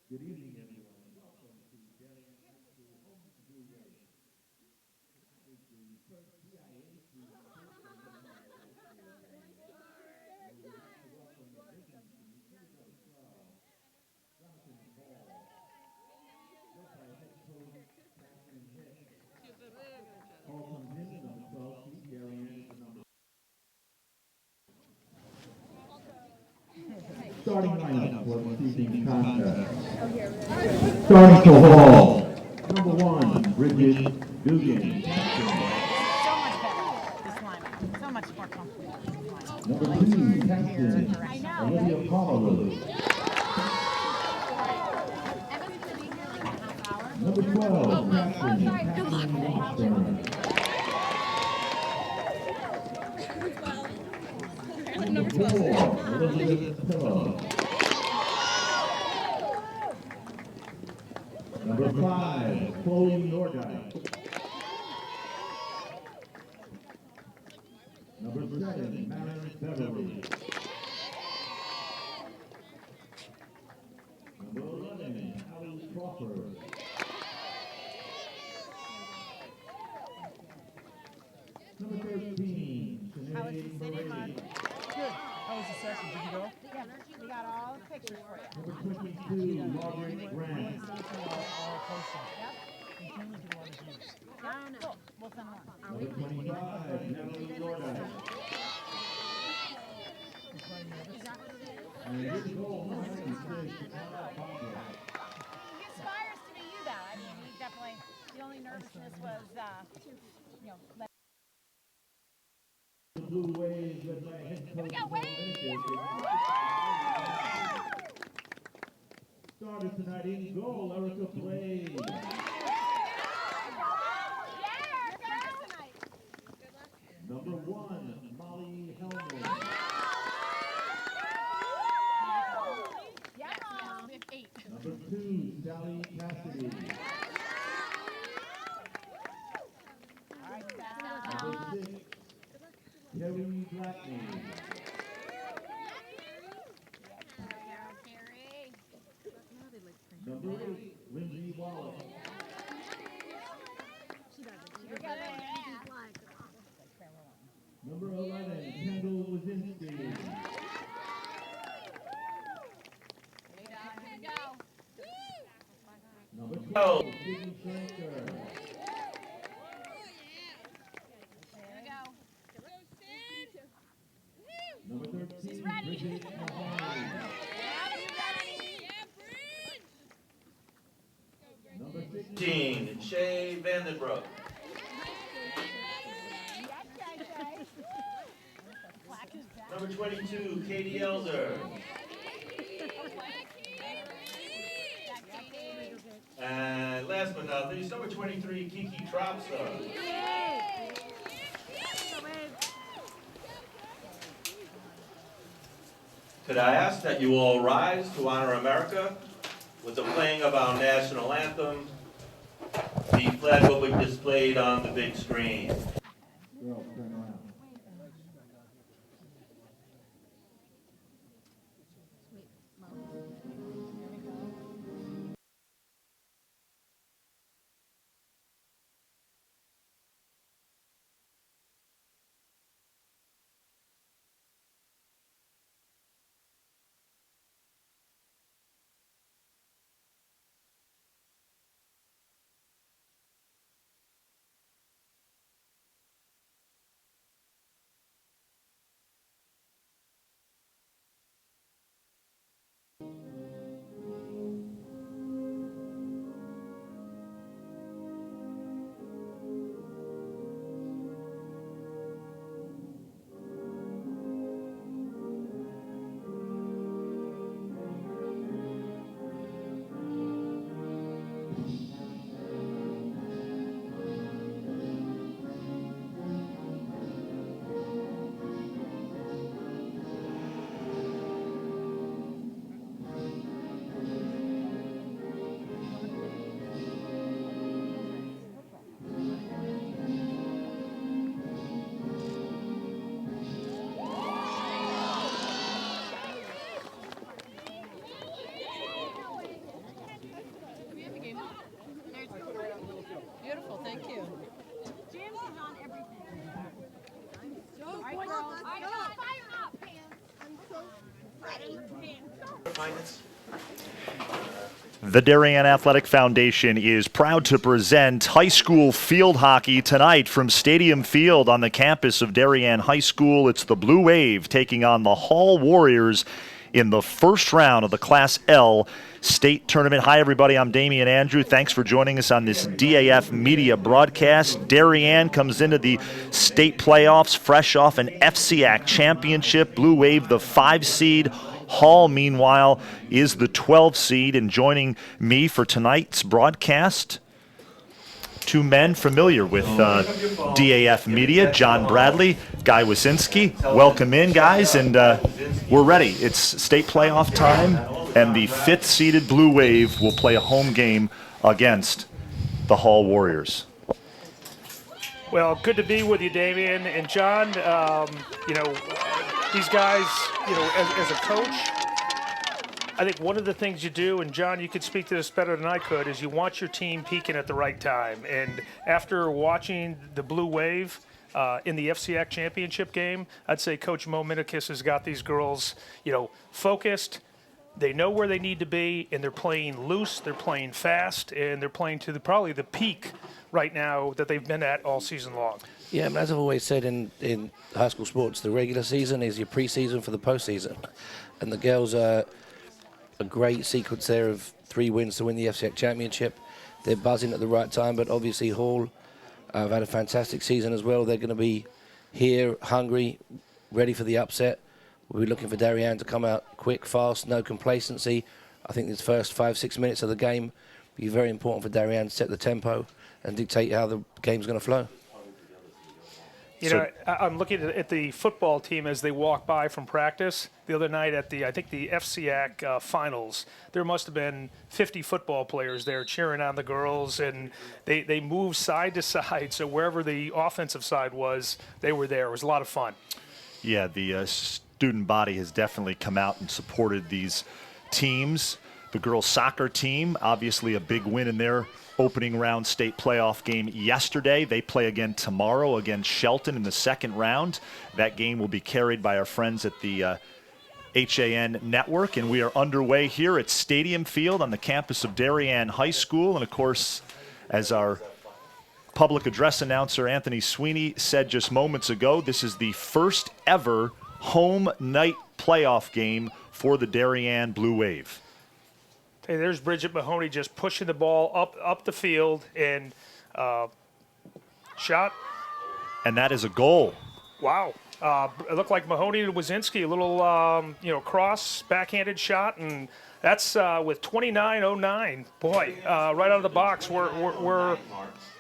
Good evening, everyone, and welcome to Darien High School Home Brew Race. This is the first PIAC Christian Memorial High School game, and we would like to welcome the visiting team, teams number 12, Jonathan Paul, led by head coach Catherine Hicks. Paul comes in the number 12 seed, Darien is the number. Starting lineup for this evening's contest. Starting for Hall, number 1, Bridget Dugan. So much more comfortable. Number 2, Captain Olivia Pomeroy. Number 12, Captain Kathleen Washburn. Number 4, Elizabeth Pillow. Number 5, Chloe Nordyke. Number 7, Marin Beverly. Number 11, Allie Crawford. Number 13, Sinead Murray. Good. How was the session? Did you go? Yeah, we got all the pictures for you. Number 22, Margaret Grant. All posted. And Kenny did a lot of views. Cool. We'll send one. Number 25, Natalie Nordyke. It's probably nervous. And good goal, number 96, Barbara. He aspires to be you, though. I mean, he definitely, the only nervousness was, The Blue Waves led by head coach started tonight in goal, Erica Blade. Number 1, Molly Hellman. Number 2, Sally Cassidy. Number 6, Terry Blackney. Number 8, Lindsay Wallace. Number 11, Kendall Wazinski. Number 12, Sydney Schranker. Number 13, Bridget Mahoney. Number 16, Shay Vandenbroek. Number 22, Katie Elder. And last but not least, number 23, Kiki Tropsa. Could I ask that you all rise to honor America with the playing of our national anthem? The flag will be displayed on the big screen. Girls, turn around. The Darien Athletic Foundation is proud to present high school field hockey tonight from Stadium Field on the campus of Darien High School. It's the Blue Wave taking on the Hall Warriors in the first round of the Class L state tournament. Hi, everybody. I'm Damian Andrew. Thanks for joining us on this DAF media broadcast. Darien comes into the state playoffs fresh off an FCAC championship. Blue Wave, the 5 seed. Hall, meanwhile, is the 12 seed. And joining me for tonight's broadcast, 2 men familiar with DAF media, John Bradley, Guy Wasinski. Welcome in, guys, and we're ready. It's state playoff time, and the 5th-seeded Blue Wave will play a home game against the Hall Warriors. Well, good to be with you, Damian and John. These guys, as a coach, I think one of the things you do, and John, you could speak to this better than I could, is you want your team peaking at the right time. And after watching the Blue Wave in the FCAC championship game, I'd say Coach Mo Minikis has got these girls, focused. They know where they need to be, and they're playing loose, they're playing fast, and they're playing to probably the peak right now that they've been at all season long. Yeah, as I've always said in high school sports, the regular season is your preseason for the postseason. And the girls are a great sequence there of 3 wins to win the FCAC championship. They're buzzing at the right time, but obviously Hall have had a fantastic season as well. They're going to be here, hungry, ready for the upset. We'll be looking for Darien to come out quick, fast, no complacency. I think this first 5-6 minutes of the game will be very important for Darien to set the tempo and dictate how the game's going to flow. I'm looking at the football team as they walk by from practice. The other night at the FCAC finals, there must have been 50 football players there cheering on the girls, and they moved side to side. So wherever the offensive side was, they were there. It was a lot of fun. Yeah, the student body has definitely come out and supported these teams. The girls' soccer team, obviously a big win in their opening round state playoff game yesterday. They play again tomorrow against Shelton in the second round. That game will be carried by our friends at the HAN Network, and we are underway here at Stadium Field on the campus of Darien High School. And, of course, as our public address announcer Anthony Sweeney said just moments ago, this is the first ever home night playoff game for the Darien Blue Wave. Hey, there's Bridget Mahoney just pushing the ball up the field and shot. And that is a goal. Wow. It looked like Mahoney to Wazinski, a little, cross, backhanded shot, and that's with 29:09. Boy, right out of the box, we're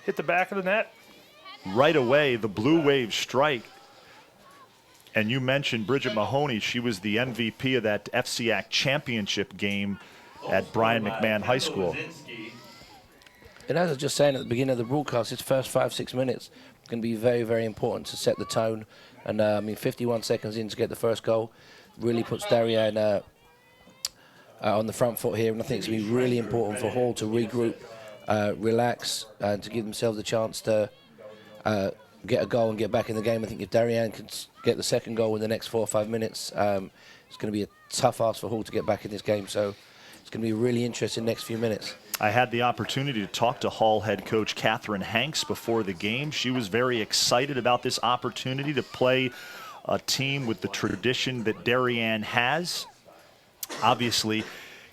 hit the back of the net. Right away, the Blue Wave strike. And you mentioned Bridget Mahoney. She was the MVP of that FCAC championship game at Brian McMahon High School. And as I was just saying at the beginning of the broadcast, this first 5-6 minutes is going to be very, very important to set the tone. And 51 seconds in to get the first goal really puts Darien on the front foot here. And I think it's going to be really important for Hall to regroup, relax, and to give themselves a chance to get a goal and get back in the game. I think if Darien can get the second goal in the next 4 or 5 minutes, it's going to be a tough ask for Hall to get back in this game. So it's going to be a really interesting next few minutes. I had the opportunity to talk to Hall head coach Catherine Hanks before the game. She was very excited about this opportunity to play a team with the tradition that Darien has. Obviously,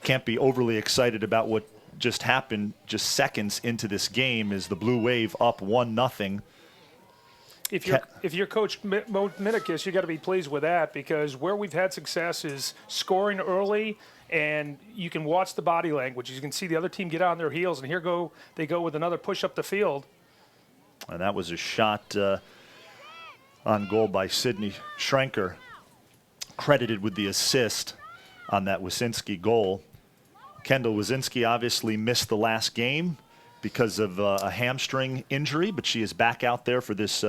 can't be overly excited about what just happened just seconds into this game as the Blue Wave up 1-0. If you're Coach Minikis, you got to be pleased with that, because where we've had success is scoring early, and you can watch the body language. You can see the other team get on their heels, and they go with another push up the field. And that was a shot on goal by Sydney Schrenker, credited with the assist on that Wasinski goal. Kendall Wasinski obviously missed the last game because of a hamstring injury, but she is back out there for this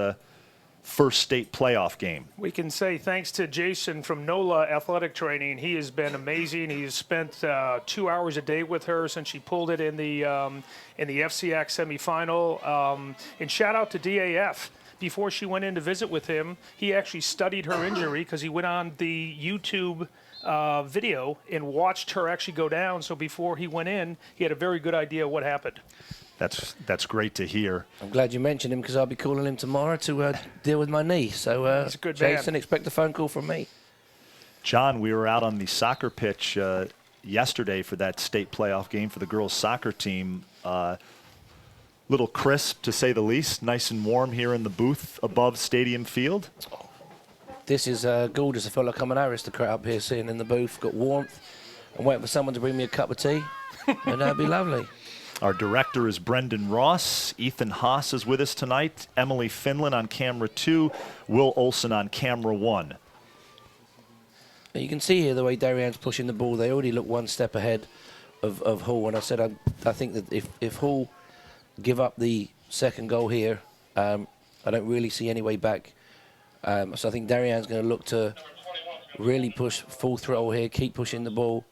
first state playoff game. We can say thanks to Jason from NOLA Athletic Training. He has been amazing. He's spent 2 hours a day with her since she pulled it in the FCAC semifinal. And shout out to DAF. before she went in to visit with him, he actually studied her injury because he went on the YouTube video and watched her actually go down. So before he went in, he had a very good idea what happened. That's great to hear. I'm glad you mentioned him because I'll be calling him tomorrow to deal with my knee. So, He's a good Jason, man. expect a phone call from me. John, we were out on the soccer pitch yesterday for that state playoff game for the girls soccer team. Little crisp, to say the least. Nice and warm here in the booth above Stadium Field. This is gorgeous. I feel like I'm an aristocrat up here sitting in the booth. Got warmth. I'm waiting for someone to bring me a cup of tea, and that'd be lovely. Our director is Brendan Ross. Ethan Haas is with us tonight. Emily Finland on camera 2. Will Olson on camera 1. You can see here the way Darien's pushing the ball. They already look one step ahead of Hull. And I said I think that if Hull give up the second goal here, I don't really see any way back. So I think Darien's going to look to really push full throttle here, keep pushing the ball,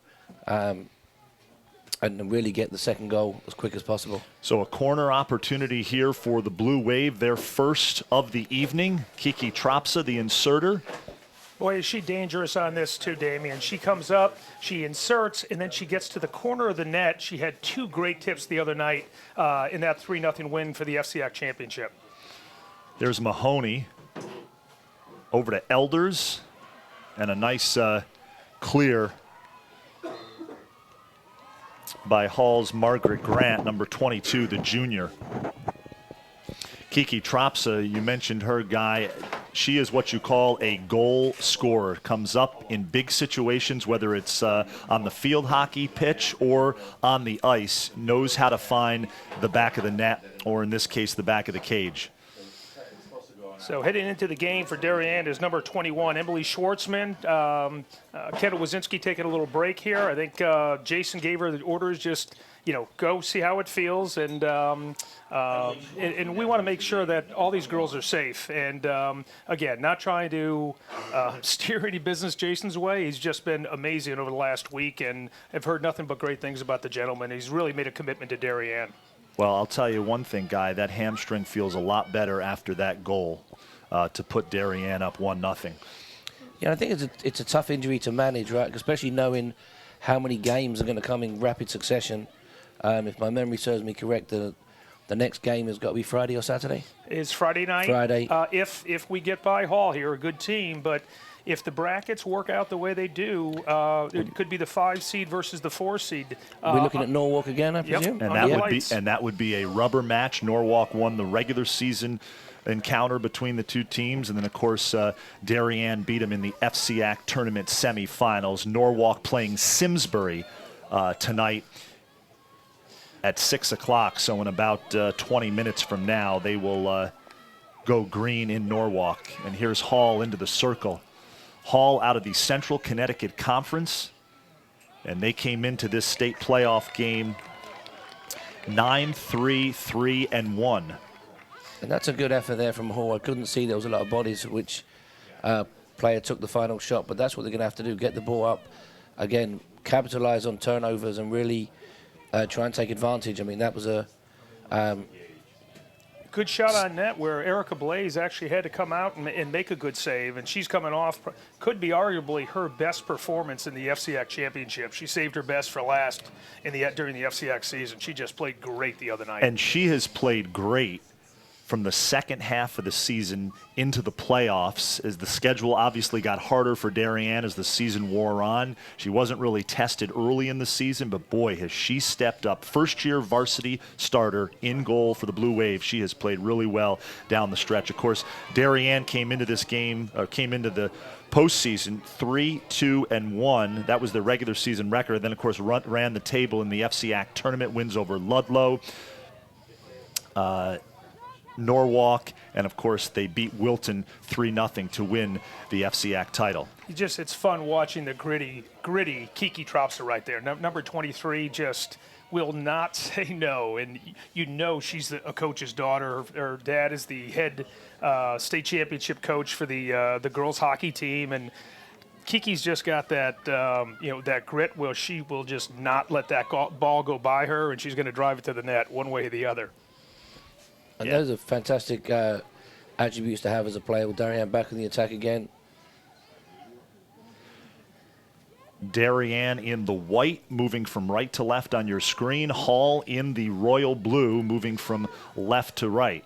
and really get the second goal as quick as possible. So a corner opportunity here for the Blue Wave, their first of the evening. Kiki Tropsa, the inserter. Boy, is she dangerous on this too, Damian. She comes up, she inserts, and then she gets to the corner of the net. She had 2 great tips the other night in that 3-0 win for the FCX championship. There's Mahoney over to Elders, and a nice clear by Hall's Margaret Grant, number 22, the junior. Kiki Tropsa, you mentioned her, Guy. She is what you call a goal scorer. Comes up in big situations, whether it's on the field hockey pitch or on the ice. Knows how to find the back of the net, or in this case, the back of the cage. So heading into the game for Darien is number 21, Emily Schwartzman. Kendall Wazinski taking a little break here. I think Jason gave her the orders, just, go see how it feels. And we want to make sure that all these girls are safe. And, again, not trying to steer any business Jason's way. He's just been amazing over the last week, and I've heard nothing but great things about the gentleman. He's really made a commitment to Darien. Well, I'll tell you one thing, Guy. That hamstring feels a lot better after that goal to put Darien up 1-0. Yeah, I think it's a tough injury to manage, right? Especially knowing how many games are going to come in rapid succession. If my memory serves me correct, the next game has got to be Friday or Saturday? It's Friday night. Friday. If we get by Hall here, a good team, but if the brackets work out the way they do, it could be the 5 seed versus the 4 seed. We're looking at Norwalk again, I presume? And that would be a rubber match. Norwalk won the regular season encounter between the two teams, and then of course Darien beat them in the FCAC tournament semifinals. Norwalk playing Simsbury tonight at 6 o'clock. So in about 20 minutes from now, they will go green in Norwalk. And here's Hall into the circle. Hall out of the Central Connecticut Conference, and they came into this state playoff game 9-3-3-1. And that's a good effort there from Hall. I couldn't see there was a lot of bodies which player took the final shot, but that's what they're going to have to do, get the ball up. Again, capitalize on turnovers and really try and take advantage. I mean, that was a... good shot on net where Erica Blaze actually had to come out and make a good save, and she's coming off, could be arguably her best performance in the FCX championship. She saved her best for last during the FCX season. She just played great the other night. And she has played great from the second half of the season into the playoffs, as the schedule obviously got harder for Darien as the season wore on. She wasn't really tested early in the season, but boy, has she stepped up. First-year varsity starter in goal for the Blue Wave. She has played really well down the stretch. Of course, Darien came into this game, came into the postseason 3-2-1. That was their regular season record. Then, of course, ran the table in the FCAC tournament, wins over Ludlow, Norwalk, and of course they beat Wilton 3-0 to win the FCAC title. It's fun watching the gritty Kiki Tropsa right there. Number 23 just will not say no, and she's a coach's daughter. Her dad is the head state championship coach for the girls hockey team, and Kiki's just got that that grit where she will just not let that ball go by her, and she's going to drive it to the net one way or the other. And those are fantastic attributes to have as a player. With Darien back in the attack again. Darien in the white, moving from right to left on your screen. Hall in the royal blue, moving from left to right.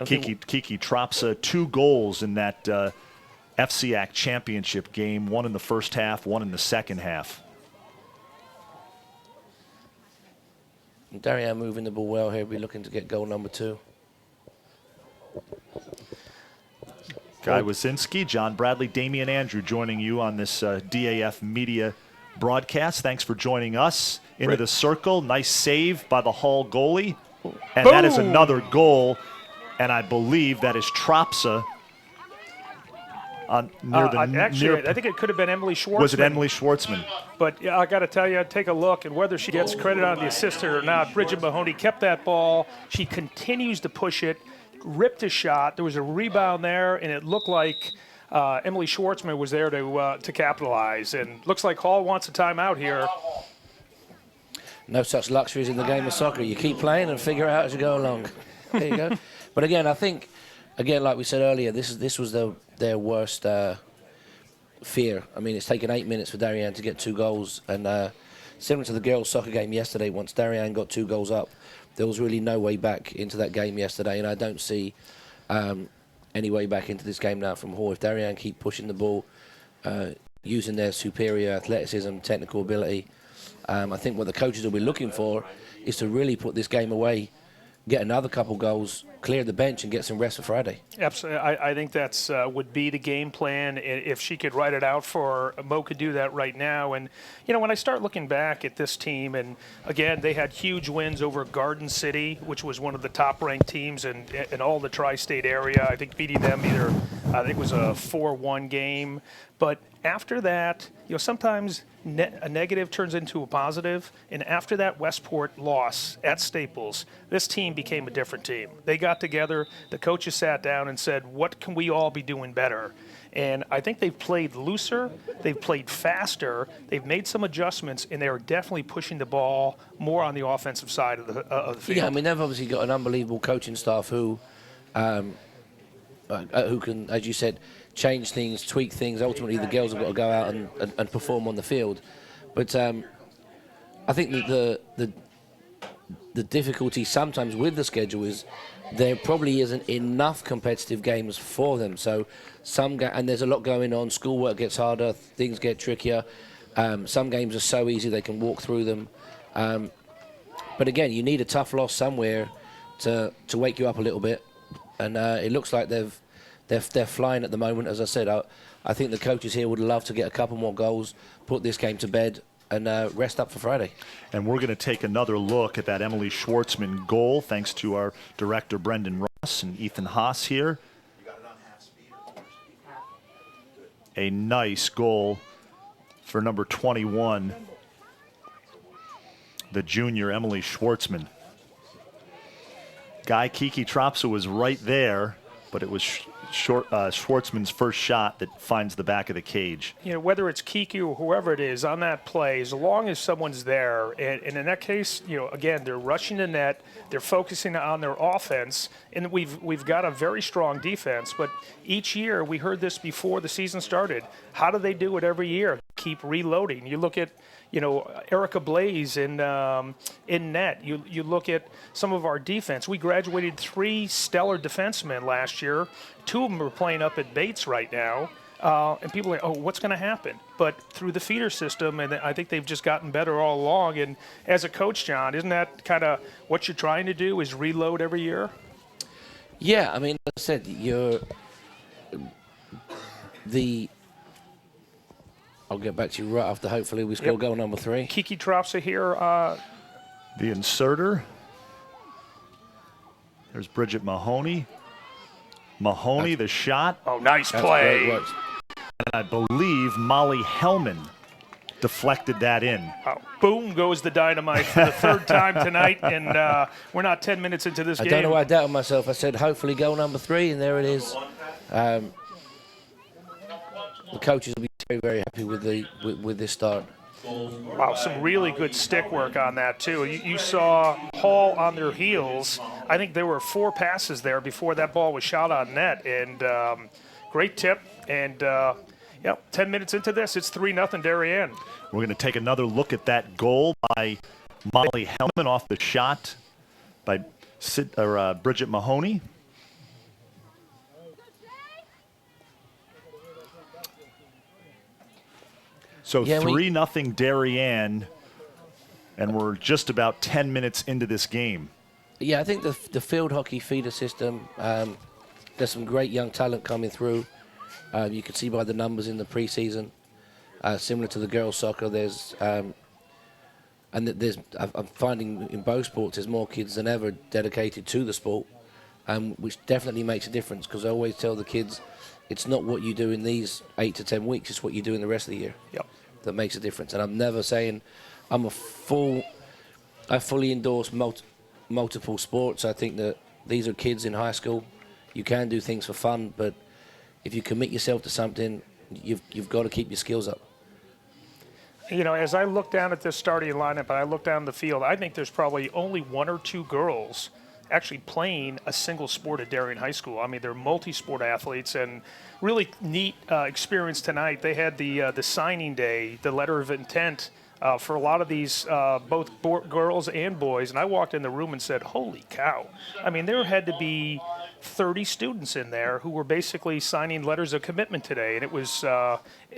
Kiki Tropsa, 2 goals in that FCAC championship game, 1 in the first half, 1 in the second half. Darien moving the ball well here, be looking to get goal number 2. Guy Wazinski, John Bradley, Damian Andrew joining you on this DAF media broadcast. Thanks for joining us. Into the circle, nice save by the Hall goalie. And that is another goal, and I believe that is Tropsa. Actually, I think it could have been Emily Schwartzman. Was it Emily Schwartzman? But yeah, I got to tell you, take a look, and whether she gets credit on the assist or not, Bridget Mahoney kept that ball. She continues to push it, ripped a shot. There was a rebound there, and it looked like Emily Schwartzman was there to capitalize. And looks like Hall wants a timeout here. No such luxuries in the game of soccer. You keep playing and figure it out as you go along. There you go. But again, I think, like we said earlier, this was their worst fear. I mean, it's taken 8 minutes for Darien to get 2 goals, and similar to the girls' soccer game yesterday, once Darien got 2 goals up, there was really no way back into that game yesterday, and I don't see any way back into this game now from Hall. If Darien keep pushing the ball, using their superior athleticism, technical ability, I think what the coaches will be looking for is to really put this game away, get another couple goals, clear the bench, and get some rest for Friday. Absolutely. I think that's would be the game plan. If she could write it out for her, Mo could do that right now. And, you know, when I start looking back at this team, and, again, they had huge wins over Garden City, which was one of the top-ranked teams in all the tri-state area. I think beating them I think it was a 4-1 game. But after that, you know, sometimes a negative turns into a positive, and after that Westport loss at Staples, this team became a different team. They got together, the coaches sat down and said, what can we all be doing better? And I think they've played looser, they've played faster, they've made some adjustments, and they're definitely pushing the ball more on the offensive side of the field. Yeah, I mean, they've obviously got an unbelievable coaching staff who can, as you said, change things, tweak things. Ultimately, the girls have got to go out and perform on the field. But I think that the difficulty sometimes with the schedule is there probably isn't enough competitive games for them. So and there's a lot going on. Schoolwork gets harder, things get trickier. Some games are so easy they can walk through them. But again, you need a tough loss somewhere to wake you up a little bit. And it looks like they're flying at the moment. As I said, I think the coaches here would love to get a couple more goals, put this game to bed, and rest up for Friday. And we're going to take another look at that Emily Schwartzman goal, thanks to our director, Brendan Ross, and Ethan Haas here. A nice goal for number 21, the junior Emily Schwartzman. Guy Kiki Tropsa was right there, but it was Schwartzman's first shot that finds the back of the cage. You know, whether it's Kiki or whoever it is on that play, as long as someone's there, and in that case, you know, again, they're rushing the net, they're focusing on their offense, and we've got a very strong defense, but each year, we heard this before the season started, how do they do it every year? Keep reloading. You look at, you know, Erica Blaze in net. You look at some of our defense. We graduated 3 stellar defensemen last year. 2 of them are playing up at Bates right now. And people are like, oh, what's going to happen? But through the feeder system, and I think they've just gotten better all along. And as a coach, John, isn't that kind of what you're trying to do, is reload every year? Yeah, I mean, as I said, I'll get back to you right after, hopefully, we score goal number 3. Kiki Tropsa here. The inserter. There's Bridget Mahoney. The shot. Oh, nice play. And I believe Molly Hellman deflected that in. Oh, boom goes the dynamite for the 3rd time tonight, and we're not 10 minutes into this game. I don't know why I doubted myself. I said, hopefully, goal number 3, and there it is. The coaches will be very, very happy with this start. Wow, some really good stick work on that, too. You saw Hall on their heels. I think there were 4 passes there before that ball was shot on net, and great tip. And 10 minutes into this, it's 3-0 Darien. We're going to take another look at that goal by Molly Hellman off the shot by Bridget Mahoney. So 3-0 Darien, and we're just about 10 minutes into this game. Yeah, I think the field hockey feeder system, there's some great young talent coming through. You can see by the numbers in the preseason, similar to the girls' soccer. I'm finding in both sports there's more kids than ever dedicated to the sport, which definitely makes a difference, because I always tell the kids, it's not what you do in these 8 to 10 weeks, it's what you do in the rest of the year. Yep. That makes a difference. And I'm never saying I fully endorse multiple sports. I think that these are kids in high school. You can do things for fun, but if you commit yourself to something, you've got to keep your skills up. You know, as I look down at this starting lineup and I look down the field, I think there's probably only 1 or 2 girls actually playing a single sport at Darien High School. I mean, they're multi-sport athletes, and really neat experience tonight. They had the signing day, the letter of intent for a lot of these, both girls and boys, and I walked in the room and said, holy cow. I mean, there had to be 30 students in there who were basically signing letters of commitment today, and it was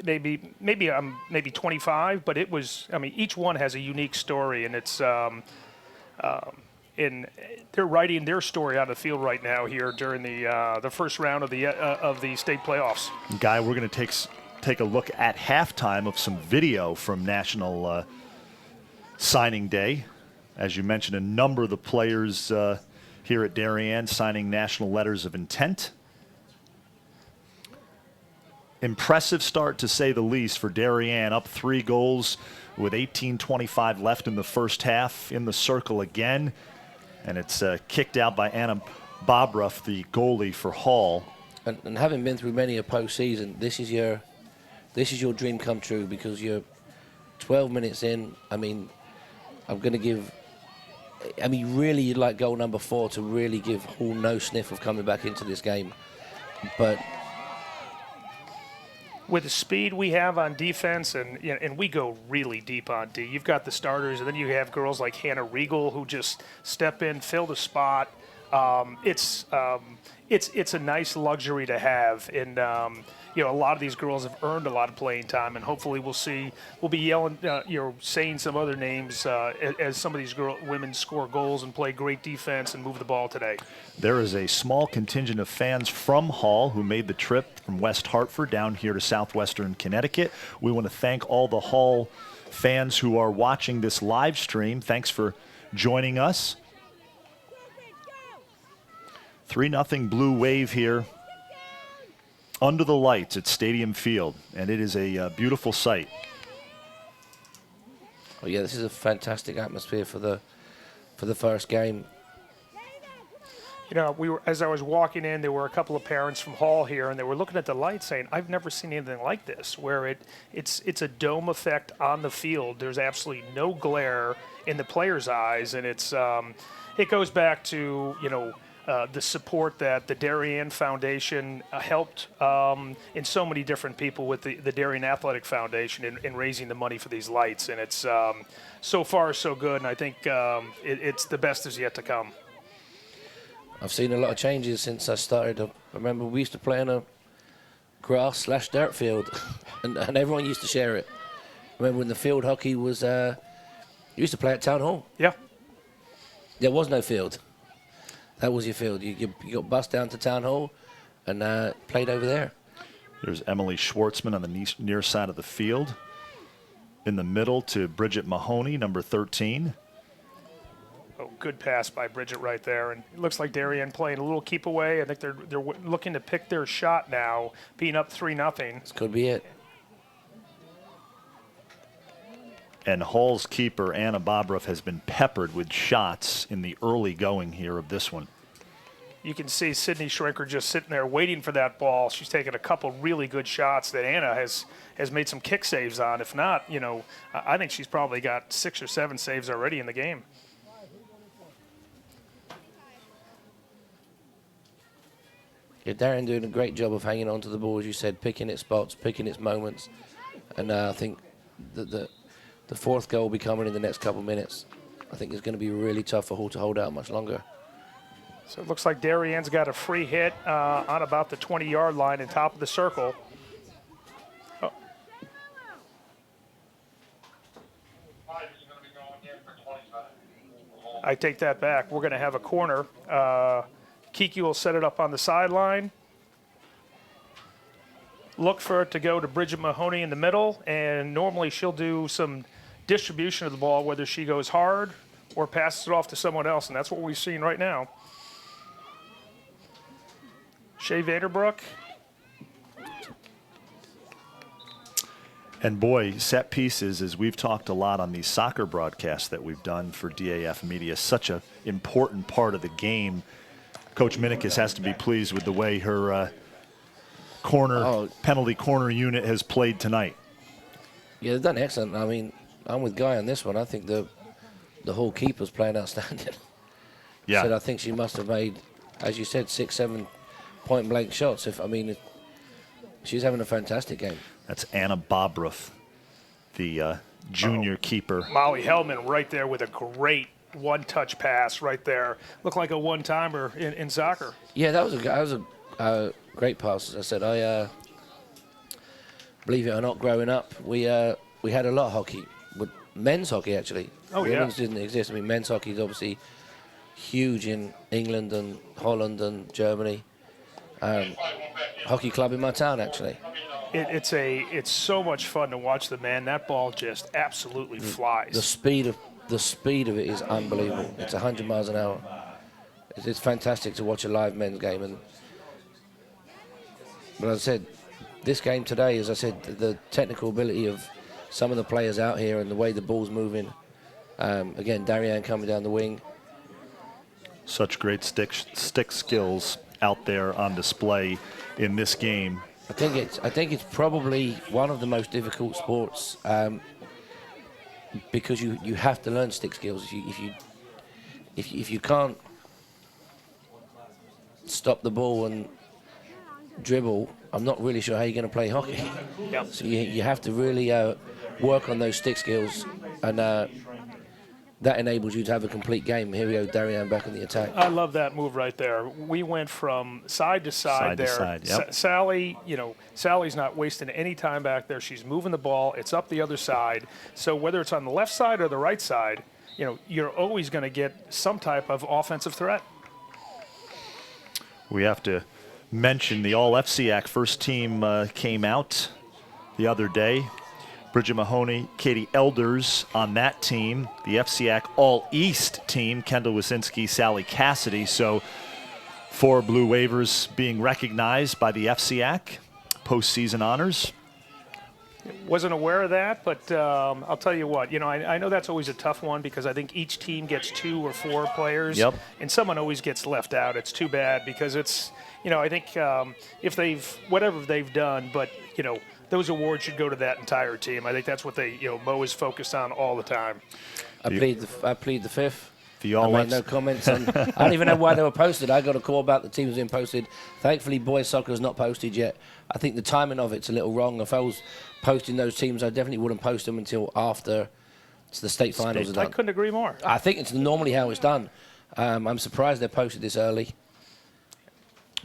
maybe 25, but it was, I mean, each one has a unique story, and it's and they're writing their story on the field right now here during the first round of the state playoffs. Guy, we're going to take a look at halftime of some video from National Signing Day. As you mentioned, a number of the players here at Darien signing national letters of intent. Impressive start, to say the least, for Darien, up 3 goals with 18:25 left in the first half. In the circle again, and it's kicked out by Anna Bobruff, the goalie for Hall. And having been through many a postseason, this is your dream come true, because you're 12 minutes in. I mean, really you'd like goal number 4 to really give Hall no sniff of coming back into this game. But with the speed we have on defense, and we go really deep on D. You've got the starters, and then you have girls like Hannah Regal who just step in, fill the spot. It's a nice luxury to have, and a lot of these girls have earned a lot of playing time, and hopefully we'll be yelling, saying some other names as some of these women score goals and play great defense and move the ball today. There is a small contingent of fans from Hall who made the trip from West Hartford down here to southwestern Connecticut. We want to thank all the Hall fans who are watching this live stream. Thanks for joining us. 3-0 Blue Wave here under the lights at Stadium Field, and it is a beautiful sight. Oh yeah, this is a fantastic atmosphere for the first game. You know, as I was walking in, there were a couple of parents from Hall here, and they were looking at the lights saying, I've never seen anything like this, where it's a dome effect on the field. There's absolutely no glare in the players' eyes, and it goes back to, the support that the Darien Foundation helped in so many different people with the Darien Athletic Foundation in raising the money for these lights. And it's so far so good, and I think it's the best is yet to come. I've seen a lot of changes since I started. I remember we used to play on a grass/dirt field, and everyone used to share it. I remember when the field hockey was, you used to play at Town Hall. Yeah. There was no field. That was your field. You got bussed down to Town Hall and played over there. There's Emily Schwartzman on the near side of the field. In the middle to Bridget Mahoney, number 13. Oh, good pass by Bridget right there. And it looks like Darien playing a little keep away. I think they're looking to pick their shot now, being up 3-0. This could be it. And Hall's keeper, Anna Bobruff, has been peppered with shots in the early going here of this one. You can see Sydney Schrenker just sitting there waiting for that ball. She's taken a couple really good shots that Anna has made some kick saves on. If not, I think she's probably got 6 or 7 saves already in the game. Darien doing a great job of hanging on to the ball, as you said, picking its spots, picking its moments. And I think that the fourth goal will be coming in the next couple of minutes. I think it's going to be really tough for Hall to hold out much longer. So it looks like Darien's got a free hit on about the 20-yard line and top of the circle. Oh. I take that back. We're going to have a corner. Kiki will set it up on the sideline. Look for it to go to Bridget Mahoney in the middle, and normally she'll do some distribution of the ball, whether she goes hard or passes it off to someone else, and that's what we've seen right now. Shea Vanderbrook. And boy, set pieces, as we've talked a lot on these soccer broadcasts that we've done for DAF Media, such an important part of the game. Coach Minikis has to be pleased with the way her penalty corner unit has played tonight. Yeah, they've done excellent. I mean, I'm with Guy on this one. I think the whole keeper's playing outstanding. Yeah. So I think she must have made, as you said, 6-7 point-blank shots. She's having a fantastic game. That's Anna Bobruth, the junior keeper. Molly Hellman right there with a great one-touch pass right there. Looked like a one-timer in soccer. Yeah, that was a great pass. As I said, I believe it or not, growing up, we had a lot of hockey, but men's hockey actually. Oh, yeah. Women's didn't exist. I mean, men's hockey is obviously huge in England and Holland and Germany. Hockey club in my town actually. It's so much fun to watch the man. That ball just absolutely flies. The speed of it is unbelievable. It's 100 miles an hour. It's fantastic to watch a live men's game. But as I said, this game today, as I said, the technical ability of some of the players out here and the way the ball's moving. Again, Darien coming down the wing. Such great stick skills out there on display in this game. I think it's probably one of the most difficult sports because you have to learn stick skills. If you can't stop the ball and dribble, I'm not really sure how you're going to play hockey. Yep. So you have to really work on those stick skills, and that enables you to have a complete game. Here we go, Darien back in the attack. I love that move right there. We went from side to side there. Side, yep. Sally, Sally's not wasting any time back there. She's moving the ball. It's up the other side. So whether it's on the left side or the right side, you're always going to get some type of offensive threat. We have to mention the All-FCAC first team came out the other day. Bridget Mahoney, Katie Elders on that team. The FCAC All-East team, Kendall Wasinski, Sally Cassidy. So 4 Blue Wavers being recognized by the FCAC postseason honors. Wasn't aware of that, but I'll tell you what. I know that's always a tough one because I think each team gets 2 or 4 players, yep. And someone always gets left out. It's too bad because it's, I think if whatever they've done, but those awards should go to that entire team. I think that's what Mo is focused on all the time. I plead the fifth. I made no comments on. I don't even know why they were posted. I got a call about the teams being posted. Thankfully, boys soccer is not posted yet. I think the timing of it's a little wrong. If I was posting those teams, I definitely wouldn't post them until after the state finals are done. I couldn't agree more. I think it's normally how it's done. I'm surprised they're posted this early.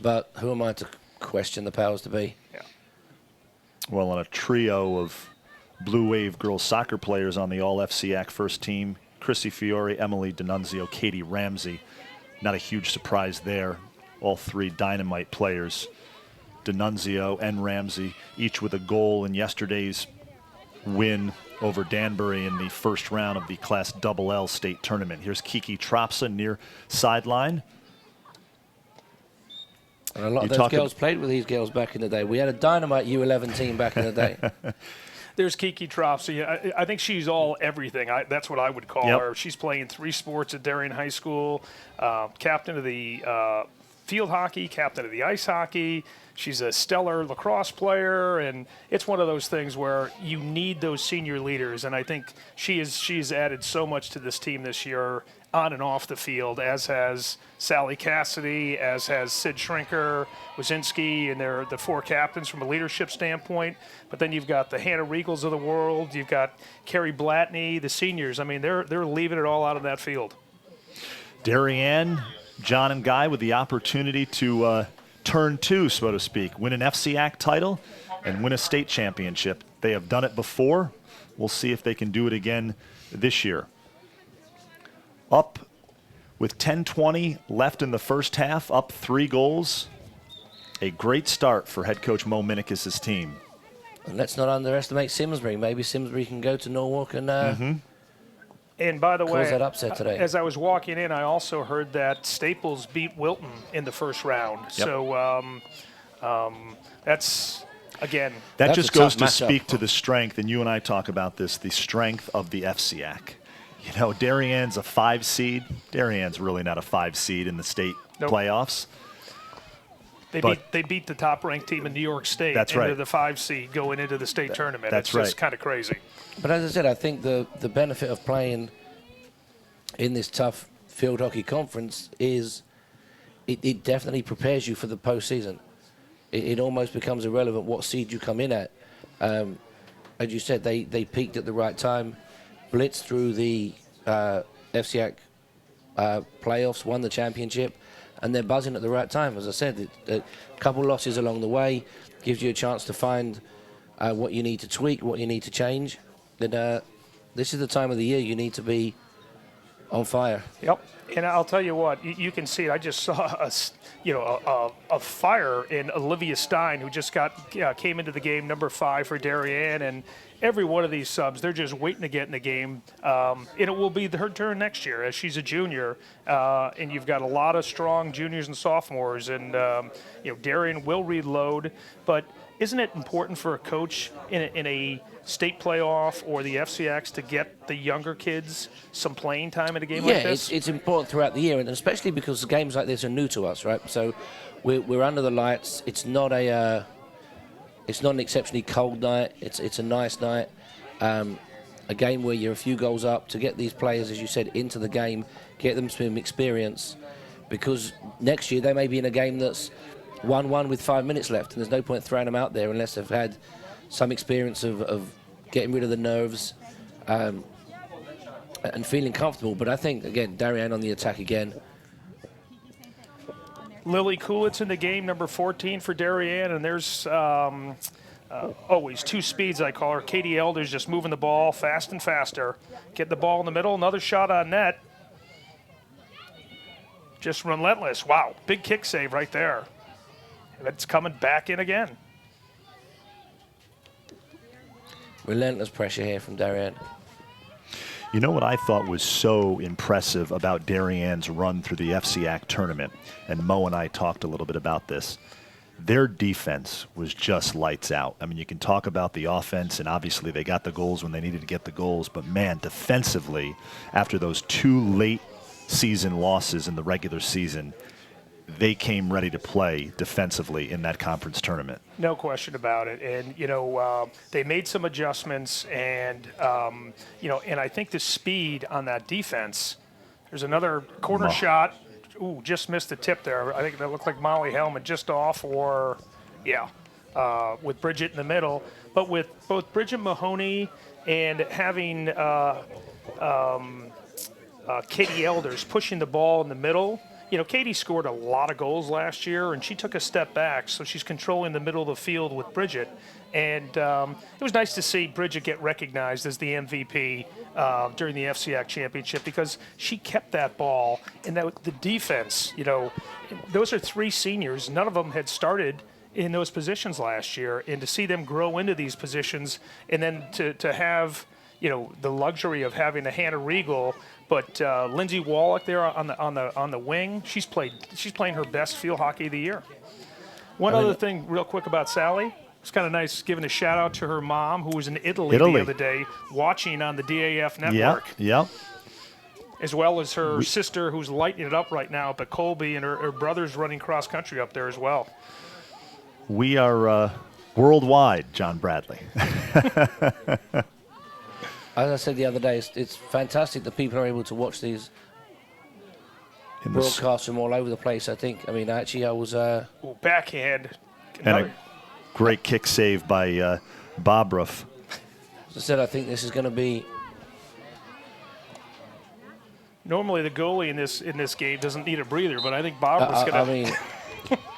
But who am I to question the powers to be? Yeah. Well, on a trio of Blue Wave girls soccer players on the All-FCAC first team, Chrissy Fiore, Emily D'Annunzio, Katie Ramsey. Not a huge surprise there. All 3 dynamite players, D'Annunzio and Ramsey, each with a goal in yesterday's win over Danbury in the first round of the Class LL state tournament. Here's Kiki Tropsa near sideline. And a lot of those girls played with these girls back in the day. We had a dynamite U11 team back in the day. There's Kiki Tropsy. I think she's all everything. That's what I would call her. She's playing 3 sports at Darien High School, captain of the field hockey, captain of the ice hockey. She's a stellar lacrosse player, and it's one of those things where you need those senior leaders. And I think she's added so much to this team this year, on and off the field, as has Sally Cassidy, as has Sid Shrinker, Wazinski, and they're the 4 captains from a leadership standpoint. But then you've got the Hannah Regals of the world. You've got Carrie Blatney, the seniors. I mean, they're leaving it all out of that field. Darien, John and Guy with the opportunity to turn 2, so to speak, win an FCAC title and win a state championship. They have done it before. We'll see if they can do it again this year. Up with 10:20 left in the first half, up 3 goals. A great start for head coach Mo Minikis' team. And let's not underestimate Simsbury. Maybe Simsbury can go to Norwalk and And by the way, cause that upset today. As I was walking in, I also heard that Staples beat Wilton in the first round. Yep. So that's, again, That That's just a tough goes to matchup. speak to the strength, and you and I talk about this, the strength of the FCAC. You know, Darien's a 5 seed. Darien's really not a 5 seed in the state Nope. playoffs. they beat the top-ranked team in New York State. That's and right. they're the 5 seed going into the state tournament. that's it's just right. kind of crazy. But as I said, I think the benefit of playing in this tough field hockey conference is it definitely prepares you for the postseason. It almost becomes irrelevant what seed you come in at. As you said, they peaked at the right time, blitzed through the FCAC playoffs, won the championship, and they're buzzing at the right time. As I said, a couple losses along the way gives you a chance to find what you need to tweak, what you need to change. And this is the time of the year you need to be on fire. Yep. And I'll tell you what, you can see it. I just saw a fire in Olivia Stein, who just came into the game, number 5 for Darien, and every one of these subs, they're just waiting to get in the game. And it will be her turn next year, as she's a junior. And you've got a lot of strong juniors and sophomores, and Darien will reload. But isn't it important for a coach in a state playoff or the FCX to get the younger kids some playing time in a game like this? Yeah, it's important throughout the year, and especially because games like this are new to us, right? So we're under the lights. It's not an exceptionally cold night. It's a nice night. A game where you're a few goals up, to get these players, as you said, into the game, get them some experience, because next year they may be in a game that's 1-1 with 5 minutes left, and there's no point throwing them out there unless they've had some experience of getting rid of the nerves and feeling comfortable. But I think, again, Darien on the attack again. Lily Coolitz in the game, number 14 for Darien, and there's always 2 speeds, I call her. Katie Elder's just moving the ball fast and faster. Get the ball in the middle, another shot on net. Just relentless. Wow, big kick save right there. And it's coming back in again. Relentless pressure here from Darien. You know what I thought was so impressive about Darien's run through the FCAC tournament, and Mo and I talked a little bit about this. Their defense was just lights out. I mean, you can talk about the offense, and obviously they got the goals when they needed to get the goals, but man, defensively, after those 2 late season losses in the regular season, they came ready to play defensively in that conference tournament. No question about it. And, they made some adjustments, and, and I think the speed on that defense, there's another corner shot. Ooh, just missed the tip there. I think that looked like Molly Hellman just off, with Bridget in the middle. But with both Bridget Mahoney and having Katie Elders pushing the ball in the middle, Katie scored a lot of goals last year, and she took a step back, so she's controlling the middle of the field with Bridget. And it was nice to see Bridget get recognized as the MVP during the FCAC championship, because she kept that ball. And the defense, those are 3 seniors. None of them had started in those positions last year. And to see them grow into these positions, and then to have, the luxury of having a Hannah Regal, but Lindsay Wallach there on the wing, she's playing her best field hockey of the year. One other thing real quick about Sally. It's kind of nice giving a shout out to her mom, who was in Italy the other day watching on the DAF network. Yeah. as well as her sister, who's lighting it up right now up at Colby, and her brother's running cross country up there as well. We are worldwide, John Bradley. As I said the other day, it's fantastic that people are able to watch these broadcasts from all over the place, I think. I mean, actually, I was... backhand. And a great kick save by Bobruff. As I said, I think this is going to be... Normally, the goalie in this game doesn't need a breather, but I think Bobruff's going to... I mean...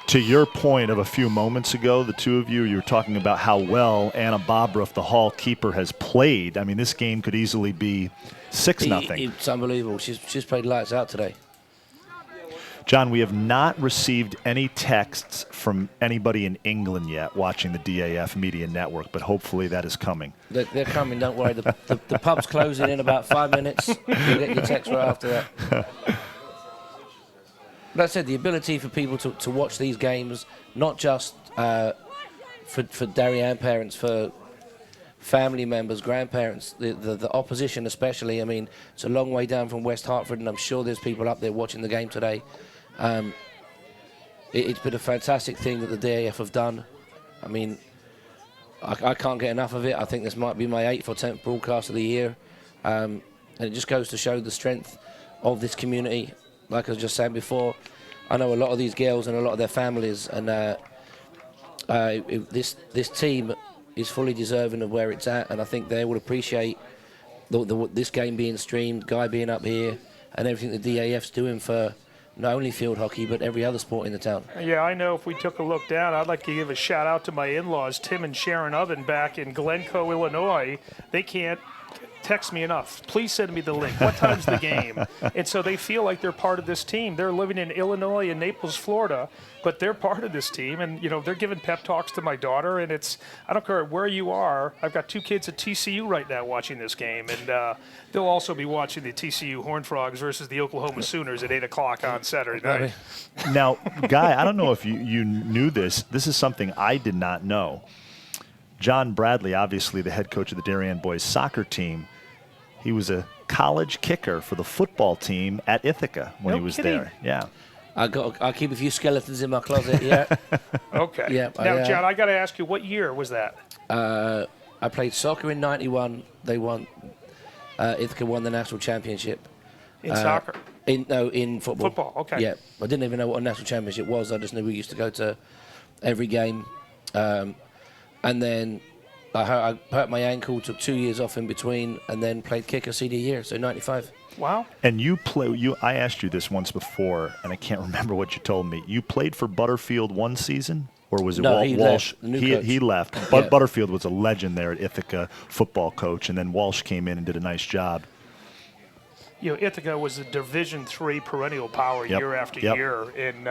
To your point of a few moments ago, the two of you were talking about how well Anna Bobruff, the Hall keeper, has played. I mean, this game could easily be 6-0. It's unbelievable. She's played lights out today. John, we have not received any texts from anybody in England yet watching the DAF Media Network, but hopefully that is coming. They're coming, don't worry. The pub's closing in about 5 minutes. You'll get your text right after that. But I said, the ability for people to watch these games, not just for Darien parents, for family members, grandparents, the opposition especially. I mean, it's a long way down from West Hartford, and I'm sure there's people up there watching the game today. It's been a fantastic thing that the DAF have done. I mean, I can't get enough of it. I think this might be my 8th or 10th broadcast of the year. And it just goes to show the strength of this community. Like I was just saying before, I know a lot of these girls and a lot of their families, and this team is fully deserving of where it's at, and I think they would appreciate this game being streamed, Guy being up here, and everything the DAF's doing for not only field hockey but every other sport in the town. Yeah, I know if we took a look down, I'd like to give a shout out to my in-laws, Tim and Sharon Oven, back in Glencoe, Illinois. They can't text me enough. Please send me the link. What time's the game? And so they feel like they're part of this team. They're living in Illinois and Naples, Florida, but they're part of this team. And, you know, they're giving pep talks to my daughter. And it's, I don't care where you are. I've got 2 kids at TCU right now watching this game. And they'll also be watching the TCU Horned Frogs versus the Oklahoma Sooners at 8 o'clock on Saturday night. Now, Guy, I don't know if you knew this. This is something I did not know. John Bradley, obviously the head coach of the Darien boys soccer team, he was a college kicker for the football team at Ithaca when he was there. Yeah. I keep a few skeletons in my closet, yeah. Okay. Yeah, now, John, I got to ask you, what year was that? I played soccer in '91. They won. Ithaca won the national championship. In soccer? In football. Football, okay. Yeah. I didn't even know what a national championship was. I just knew we used to go to every game. And then I hurt my ankle, took 2 years off in between, and then played kicker senior year, so 95. Wow. And I asked you this once before, and I can't remember what you told me. You played for Butterfield one season, or was it Walsh? He left. But Butterfield was a legend there at Ithaca, football coach, and then Walsh came in and did a nice job. You know, Ithaca was a Division III perennial power year after year, and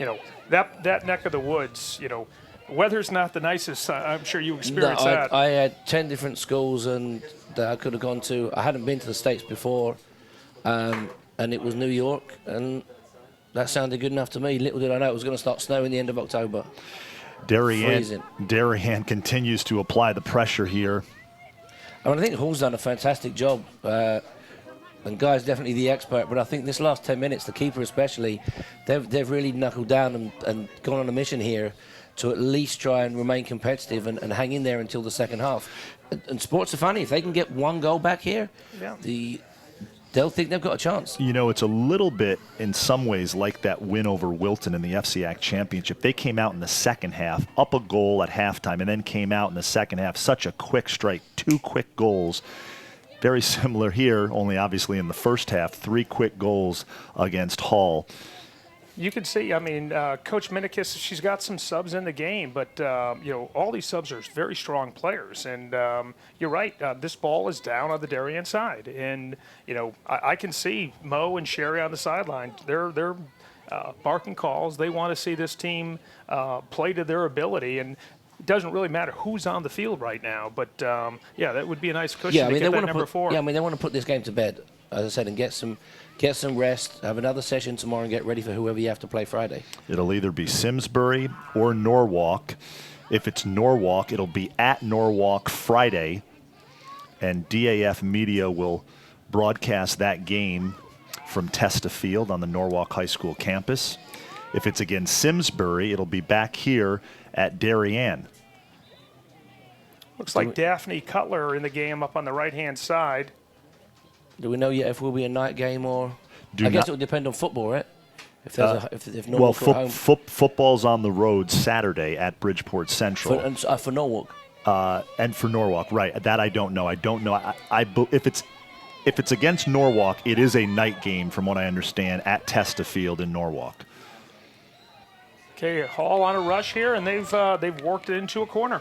you know, that neck of the woods, you know, weather's not the nicest. I'm sure you experienced that. I had 10 different schools and that I could have gone to. I hadn't been to the States before, and it was New York, and that sounded good enough to me. Little did I know it was going to start snowing the end of October. Darien continues to apply the pressure here. I mean, I think Hall's done a fantastic job, and Guy's definitely the expert, but I think this last 10 minutes, the keeper especially, they've really knuckled down and gone on a mission here to at least try and remain competitive and hang in there until the second half. And sports are funny. If they can get 1 goal back here, they'll think they've got a chance. You know, it's a little bit, in some ways, like that win over Wilton in the FCAC Championship. They came out in the second half, up a goal at halftime, and then came out in the second half. Such a quick strike, 2 quick goals. Very similar here, only obviously in the first half, 3 quick goals against Hall. You can see, I mean, Coach Minikis, she's got some subs in the game, but, you know, all these subs are very strong players. And you're right, this ball is down on the Darien side. And, you know, I can see Mo and Sherry on the sideline. They're barking calls. They want to see this team play to their ability. And it doesn't really matter who's on the field right now. But, yeah, that would be a nice cushion to get that number 4. Yeah, I mean, they want to put this game to bed, as I said, and get some rest, have another session tomorrow, and get ready for whoever you have to play Friday. It'll either be Simsbury or Norwalk. If it's Norwalk, it'll be at Norwalk Friday, and DAF Media will broadcast that game from Testa Field on the Norwalk High School campus. If it's against Simsbury, it'll be back here at Darien. Looks like Daphne Cutler in the game up on the right-hand side. Do we know yet if it will be a night game or? I guess it will depend on football, right? If there's if Norwalk well, are at home. football's on the road Saturday at Bridgeport Central. For Norwalk. And for Norwalk, right? That I don't know. If it's against Norwalk, it is a night game, from what I understand, at Testa Field in Norwalk. Okay, Hall on a rush here, and they've worked it into a corner.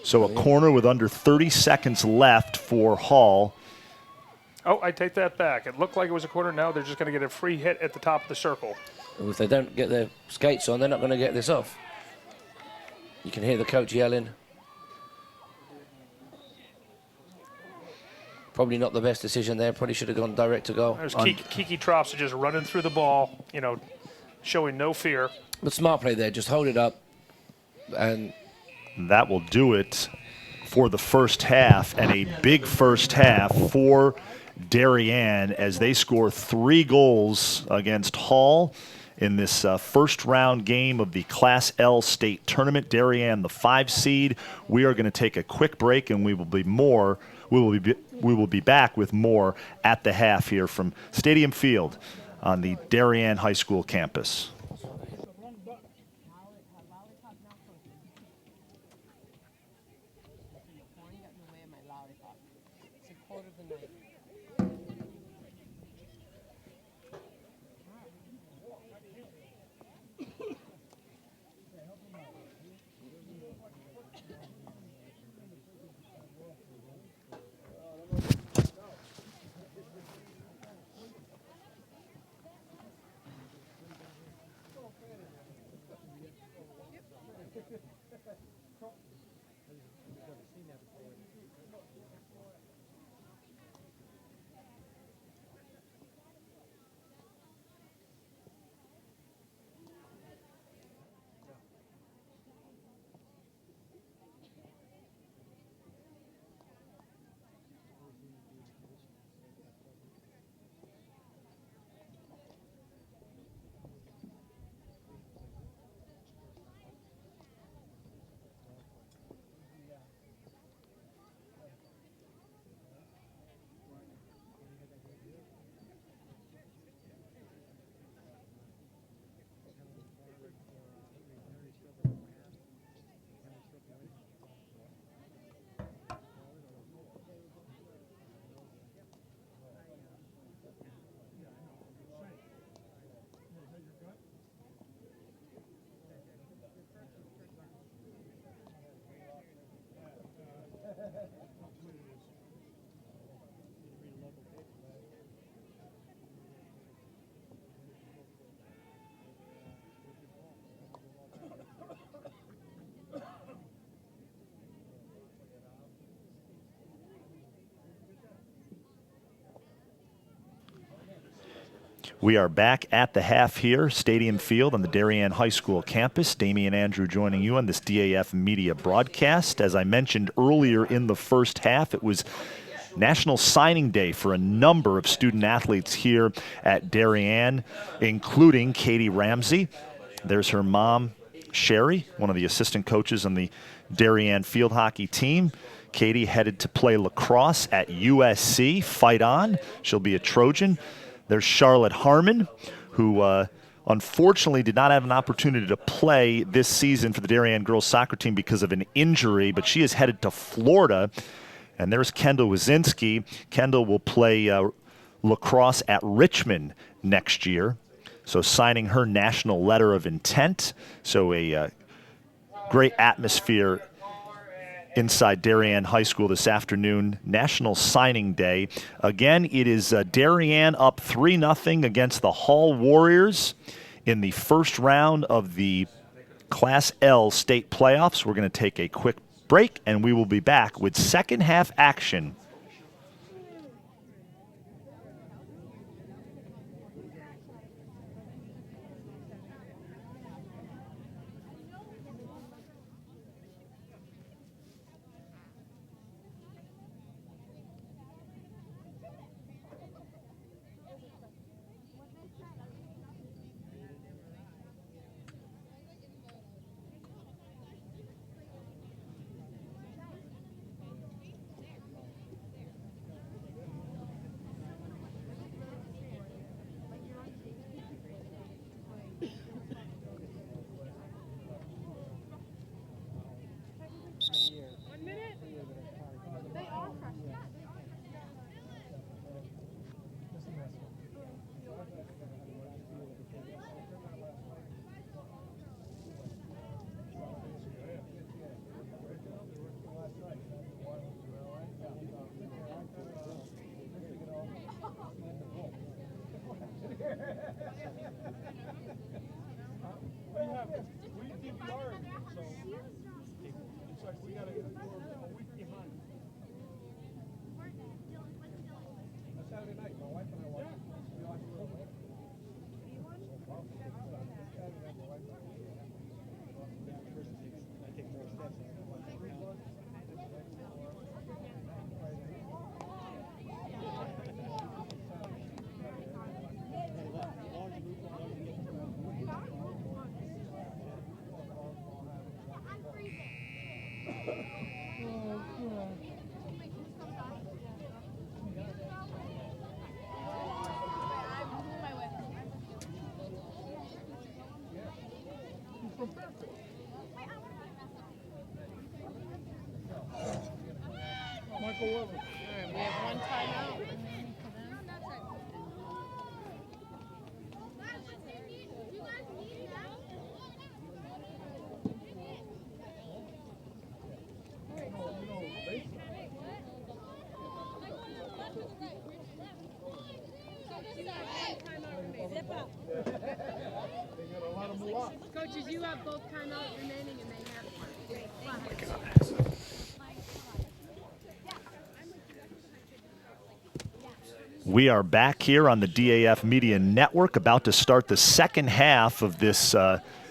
So a corner with under 30 seconds left for Hall. Oh, I take that back. It looked like it was a corner. Now they're just going to get a free hit at the top of the circle. If they don't get their skates on, they're not going to get this off. You can hear the coach yelling. Probably not the best decision there. Probably should have gone direct to goal. There's Kiki Trops just running through the ball, showing no fear. But smart play there. Just hold it up. And that will do it for the first half, and a big first half for Darien as they score 3 goals against Hall in this first round game of the Class L state tournament. Darien, the 5 seed. We are going to take a quick break, and we will be back with more at the half here from Stadium Field on the Darien High School campus. We are back at the half here, Stadium Field on the Darien High School campus. Damian Andrew joining you on this DAF media broadcast. As I mentioned earlier in the first half, it was National Signing Day for a number of student athletes here at Darien, including Katie Ramsey. There's her mom, Sherry, one of the assistant coaches on the Darien field hockey team. Katie headed to play lacrosse at USC. Fight on. She'll be a Trojan. There's Charlotte Harmon, who unfortunately did not have an opportunity to play this season for the Darien girls soccer team because of an injury, but she is headed to Florida. And there's Kendall Wazinski. Kendall will play lacrosse at Richmond next year, so signing her national letter of intent. So a great atmosphere inside Darien High School this afternoon, National Signing Day. Again, it is Darien up 3-0 against the Hall Warriors in the first round of the Class L state playoffs. We're going to take a quick break, and we will be back with second half action. Coaches, you have both timeouts remaining and they have one. We are back here on the DAF Media Network, about to start the second half of this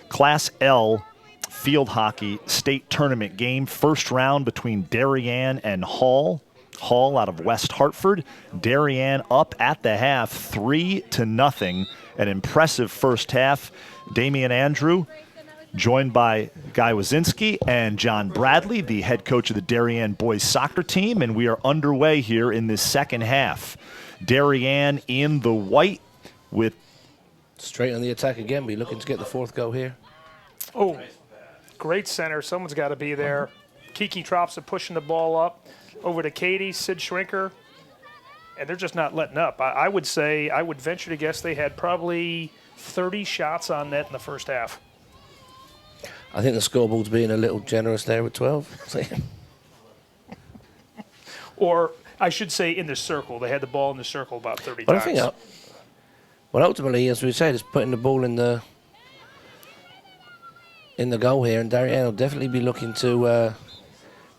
Class L field hockey state tournament game. First round between Darien and Hall. Hall out of West Hartford. Darien up at the half, 3-0. An impressive first half. Damian Andrew, joined by Guy Wazinski and John Bradley, the head coach of the Darien boys soccer team, and we are underway here in this second half. Darien in the white with... Straight on the attack again, be looking to get the fourth goal here. Oh, great center. Someone's got to be there. Kiki Tropsa pushing the ball up over to Katie, Sid Schrinker, and they're just not letting up. I would say, I would venture to guess they had probably 30 shots on net in the first half. I think the scoreboard's being a little generous there with 12. Or I should say in the circle. They had the ball in the circle about 30 But times. I think, well, ultimately, as we said, it's putting the ball in the goal here, and Darien will definitely be looking to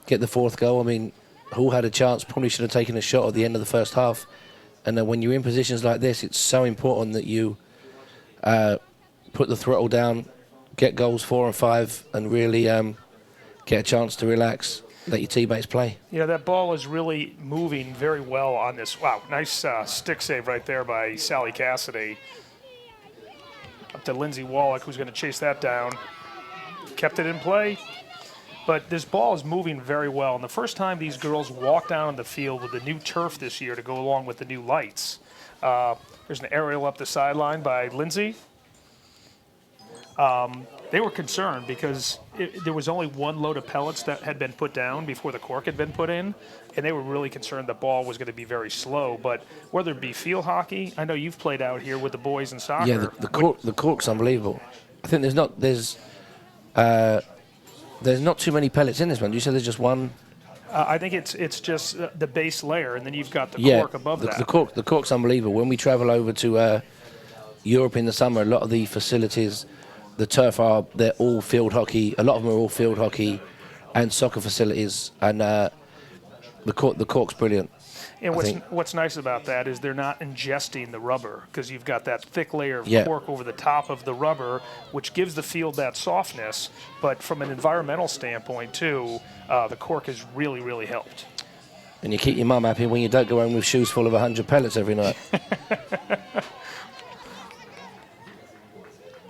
get the fourth goal. I mean, Hull had a chance, probably should have taken a shot at the end of the first half. And when you're in positions like this, it's so important that you put the throttle down, get goals 4 and 5, and really get a chance to relax, let your teammates play. You know, that ball is really moving very well on this. Wow, nice stick save right there by Sally Cassidy. Up to Lindsay Wallach, who's going to chase that down. Kept it in play. But this ball is moving very well. And the first time these girls walked down on the field with the new turf this year to go along with the new lights. There's an aerial up the sideline by Lindsay. They were concerned because there was only one load of pellets that had been put down before the cork had been put in, and they were really concerned the ball was going to be very slow. But whether it be field hockey, I know you've played out here with the boys in soccer. Yeah, the cork's unbelievable. I think there's not too many pellets in this one. You said there's just one. I think it's just the base layer, and then you've got the cork above that. The cork's unbelievable. When we travel over to Europe in the summer, a lot of the facilities, the turf they're all field hockey. A lot of them are all field hockey and soccer facilities, and the cork's brilliant. And what's nice about that is they're not ingesting the rubber, because you've got that thick layer of cork over the top of the rubber, which gives the field that softness. But from an environmental standpoint, too, the cork has really, really helped. And you keep your mum happy when you don't go home with shoes full of 100 pellets every night.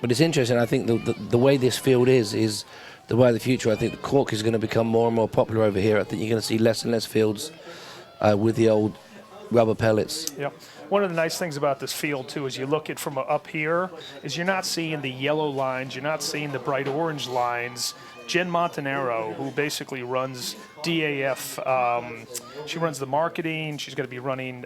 But it's interesting. I think the way this field is the way of the future. I think the cork is going to become more and more popular over here. I think you're going to see less and less fields with the old rubber pellets. Yep. One of the nice things about this field, too, is you look at from up here, is you're not seeing the yellow lines, you're not seeing the bright orange lines. Jen Montanaro, who basically runs DAF, she runs the marketing. She's going to be running,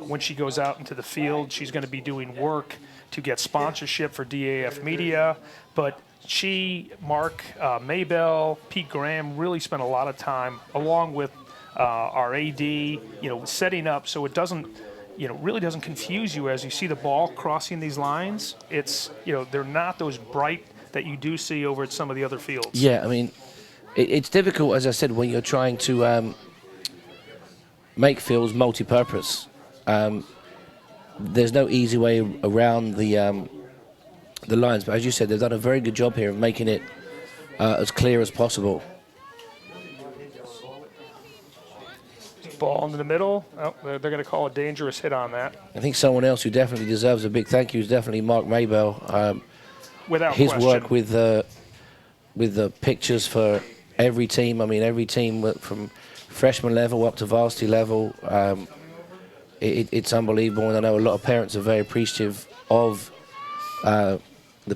when she goes out into the field, she's going to be doing work to get sponsorship for DAF Media. But she, Mark, Maybell, Pete Graham really spent a lot of time, along with our AD, setting up so it doesn't, really doesn't confuse you as you see the ball crossing these lines. It's, they're not those bright that you do see over at some of the other fields. Yeah, I mean, it's difficult, as I said, when you're trying to make fields multi-purpose. There's no easy way around the lines, but as you said, they've done a very good job here of making it as clear as possible. Ball into the middle. Oh, they're going to call a dangerous hit on that. I think someone else who definitely deserves a big thank you is definitely Mark Maybell. Without his question. work with the pictures for every team. I mean, every team from freshman level up to varsity level. It's unbelievable, and I know a lot of parents are very appreciative of the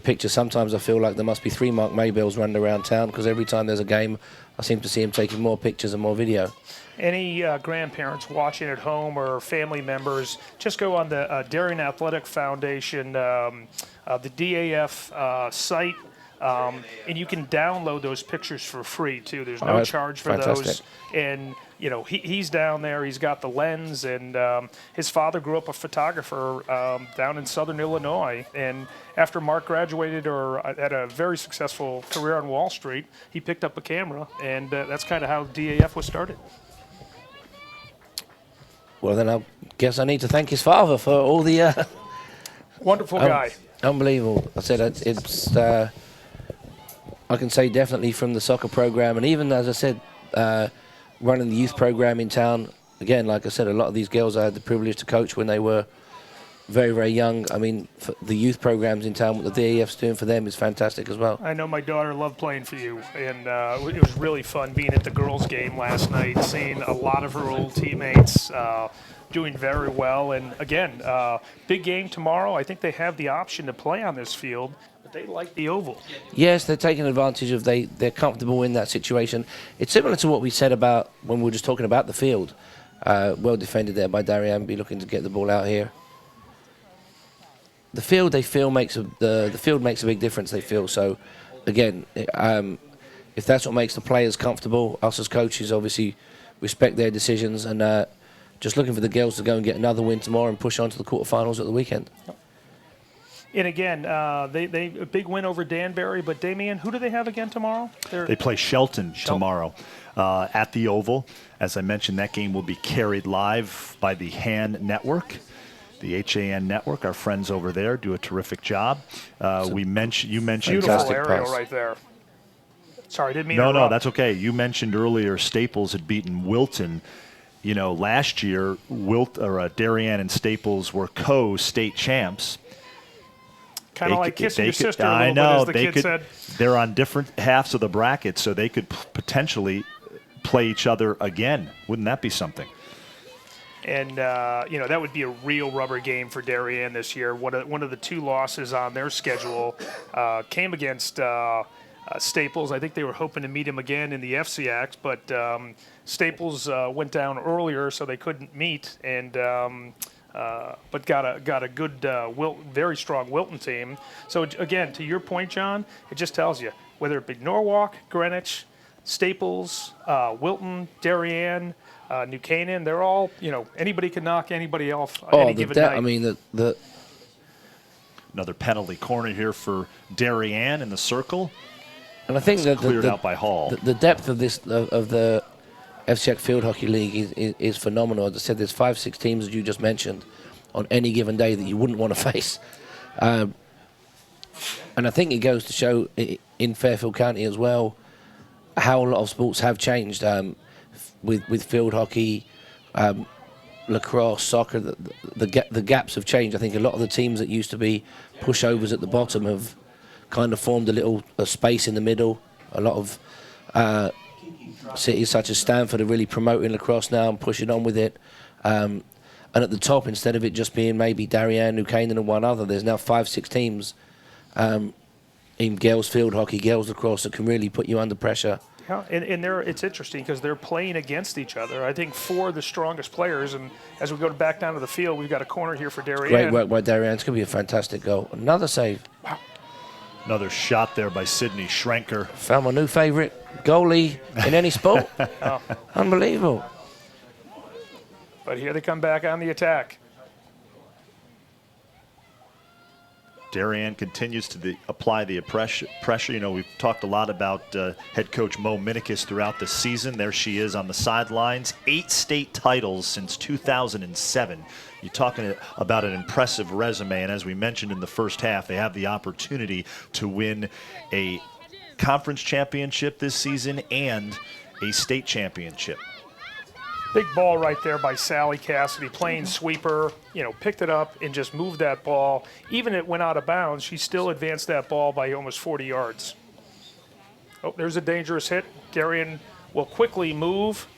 picture. Sometimes I feel like there must be 3 Mark Maybells running around town, because every time there's a game, I seem to see him taking more pictures and more video. Any grandparents watching at home or family members, just go on the Darien Athletic Foundation, the DAF site, and you can download those pictures for free, too. There's no charge for fantastic. those. And you know, he's down there. He's got the lens, and his father grew up a photographer down in southern Illinois. And after Mark graduated or had a very successful career on Wall Street, he picked up a camera, and that's kind of how DAF was started. Well, then I guess I need to thank his father for all the... Wonderful guy. Unbelievable. I said it's... I can say definitely from the soccer program, and even, as I said, running the youth program in town. Again, like I said, a lot of these girls I had the privilege to coach when they were very, very young. I mean, for the youth programs in town, what the DAF's doing for them is fantastic as well. I know my daughter loved playing for you, and it was really fun being at the girls' game last night, seeing a lot of her old teammates doing very well. And again, big game tomorrow. I think they have the option to play on this field. They like the oval. Yes, they're taking advantage of they're comfortable in that situation. It's similar to what we said about when we were just talking about the field. Well defended there by Darien, be looking to get the ball out here. The field they feel makes the field makes a big difference. They feel so. Again, if that's what makes the players comfortable, us as coaches obviously respect their decisions, and just looking for the girls to go and get another win tomorrow and push on to the quarterfinals at the weekend. And again, they a big win over Danbury, but Damien, who do they have again tomorrow? They play Shelton tomorrow at the Oval. As I mentioned, that game will be carried live by the HAN Network. The HAN Network, our friends over there, do a terrific job. You mentioned beautiful aerial right there. Sorry, didn't mean to No, interrupt. that's okay. You mentioned earlier Staples had beaten Wilton. You know, last year, Darien and Staples were co-state champs. Kind of like kissing your sister a I little know, bit, as the kid said. They're on different halves of the bracket, so they could potentially play each other again. Wouldn't that be something? And, you know, that would be a real rubber game for Darien this year. One of the two losses on their schedule came against Staples. I think they were hoping to meet him again in the FCX, but Staples went down earlier, so they couldn't meet, and but got a good, very strong Wilton team. So, again, to your point, John, it just tells you, whether it be Norwalk, Greenwich, Staples, Wilton, Darien, New Canaan, they're all, you know, anybody can knock anybody off any given night. I mean, Another penalty corner here for Darien in the circle. And I think that cleared out by Hall. The depth of this of the FCX Field Hockey League is phenomenal. As I said, there's 5-6 teams, as you just mentioned, on any given day that you wouldn't want to face. And I think it goes to show in Fairfield County as well how a lot of sports have changed with field hockey, lacrosse, soccer. The gaps have changed. I think a lot of the teams that used to be pushovers at the bottom have kind of formed a space in the middle. A lot of cities such as Stanford are really promoting lacrosse now and pushing on with it. And at the top, instead of it just being maybe Darien, New Canaan and one other, there's now 5-6 teams in girls field hockey, girls lacrosse that can really put you under pressure. Yeah, and it's interesting because they're playing against each other. I think 4 of the strongest players, and as we go back down to the field, we've got a corner here for Darien. Great work by Darien. It's going to be a fantastic goal. Another save. Wow. Another shot there by Sidney Schrenker. Found my new favourite goalie in any sport. Oh. Unbelievable. But here they come back on the attack. Darien continues to apply the pressure. You know, we've talked a lot about head coach Mo Minikis throughout the season. There she is on the sidelines. 8 state titles since 2007. You're talking about an impressive resume, and as we mentioned in the first half, they have the opportunity to win a conference championship this season and a state championship. Big ball right there by Sally Cassidy, playing sweeper, you know, picked it up and just moved that ball. Even if it went out of bounds, she still advanced that ball by almost 40 yards. Oh, there's a dangerous hit. Darien will quickly move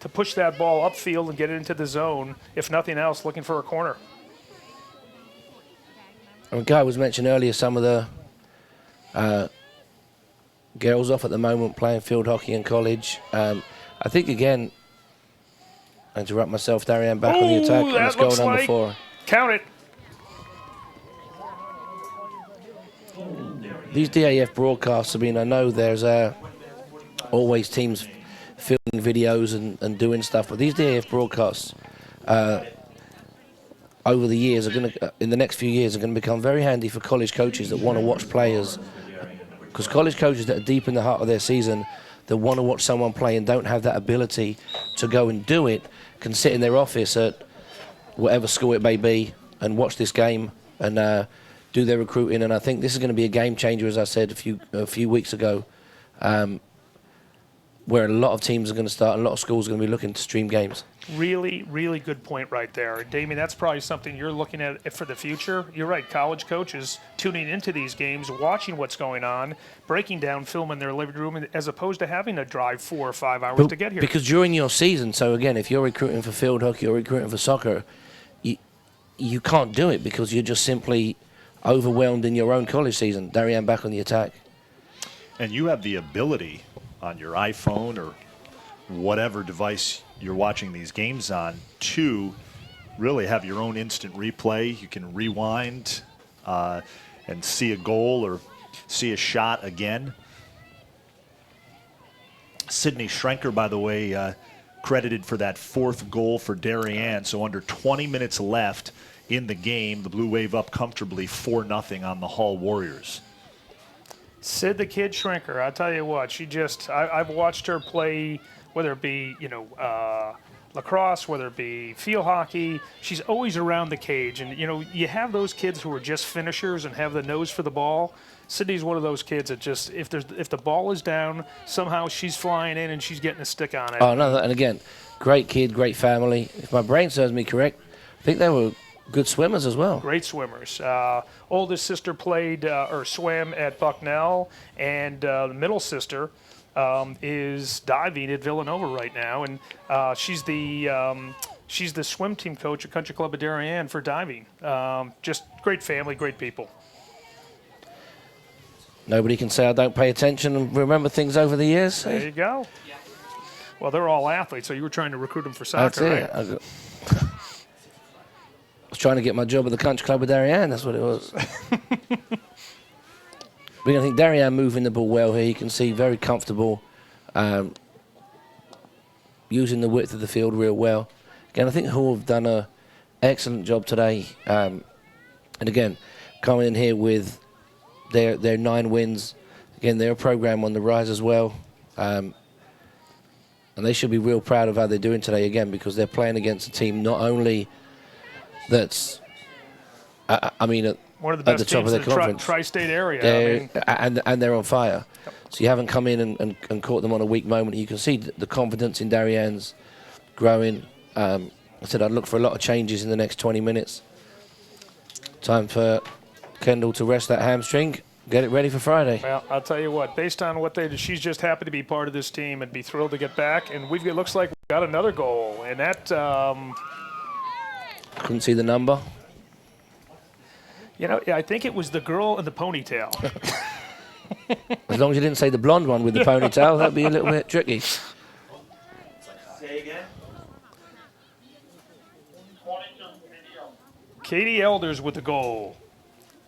to push that ball upfield and get it into the zone, if nothing else, looking for a corner. A guy was mentioned earlier, some of the girls off at the moment playing field hockey in college. I think, again, I interrupt myself, Darien back on the attack. Let's go number like 4. Count it. These DAF broadcasts, I mean, I know there's always teams filming videos and doing stuff. But these DAF broadcasts over the years are going to, in the next few years, are going to become very handy for college coaches that want to watch players. Because college coaches that are deep in the heart of their season, that want to watch someone play and don't have that ability to go and do it, can sit in their office at whatever school it may be and watch this game and do their recruiting. And I think this is going to be a game changer, as I said a few weeks ago, where a lot of teams are going to start, and a lot of schools are going to be looking to stream games. Really, really good point right there. Damien, that's probably something you're looking at for the future. You're right, college coaches tuning into these games, watching what's going on, breaking down film in their living room, as opposed to having to drive 4 or 5 hours to get here. Because during your season, so again, if you're recruiting for field hockey or recruiting for soccer, you can't do it because you're just simply overwhelmed in your own college season. Darien back on the attack. And you have the ability on your iPhone or whatever device you're watching these games on to really have your own instant replay. You can rewind and see a goal or see a shot again. Sydney Schrenker, by the way, credited for that 4th goal for Darien. So under 20 minutes left in the game, the Blue Wave up comfortably 4-0 on the Hall Warriors. Sid the Kid Schrenker, I tell you what, I've watched her play, whether it be, lacrosse, whether it be field hockey. She's always around the cage. And, you have those kids who are just finishers and have the nose for the ball. Sydney's one of those kids that just, if the ball is down, somehow she's flying in and she's getting a stick on it. Oh, no, and again, great kid, great family. If my brain serves me correct, I think they were good swimmers as well. Great swimmers. Oldest sister played or swam at Bucknell, and the middle sister is diving at Villanova right now, and she's the swim team coach at Country Club of Darien for diving. Just great family, great people. Nobody can say I don't pay attention and remember things over the years. There you go. Well, they're all athletes, so you were trying to recruit them for soccer, That's it. right? I was trying to get my job at the Country Club of Darien. That's what it was. But I think Darien moving the ball well here. You can see very comfortable, using the width of the field real well. Again, I think Hull have done an excellent job today. And again, coming in here with their 9 wins. Again, they're a program on the rise as well. And they should be real proud of how they're doing today again, because they're playing against a team not only that's, one of the at the best top of teams their in the conference. tri-state area. And they're on fire. Yep. So you haven't come in and caught them on a weak moment. You can see the confidence in Darien's growing. I said I'd look for a lot of changes in the next 20 minutes. Time for Kendall to rest that hamstring, get it ready for Friday. Well, I'll tell you what, based on what she's just happy to be part of this team and be thrilled to get back. And it looks like we've got another goal. And that... Couldn't see the number. I think it was the girl in the ponytail. As long as you didn't say the blonde one with the ponytail, that'd be a little bit tricky. Say again? Katie Elders with the goal.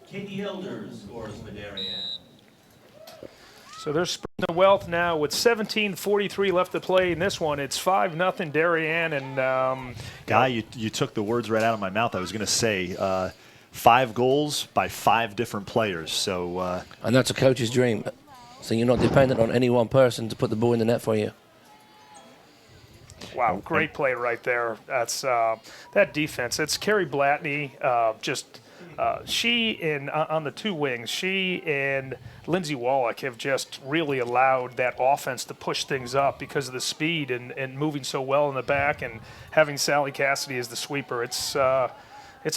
Katie Elders scores for Darien. So they're spreading the wealth now with 17:43 left to play in this one. It's 5-0 Darien. And Guy, you took the words right out of my mouth. I was going to say 5 goals by 5 different players. So and that's a coach's dream. So you're not dependent on any one person to put the ball in the net for you. Wow, great play right there. That's that defense. It's Carrie Blatney. She and on the 2 wings, she and Lindsay Wallach have just really allowed that offense to push things up because of the speed and moving so well in the back, and having Sally Cassidy as the sweeper. It's a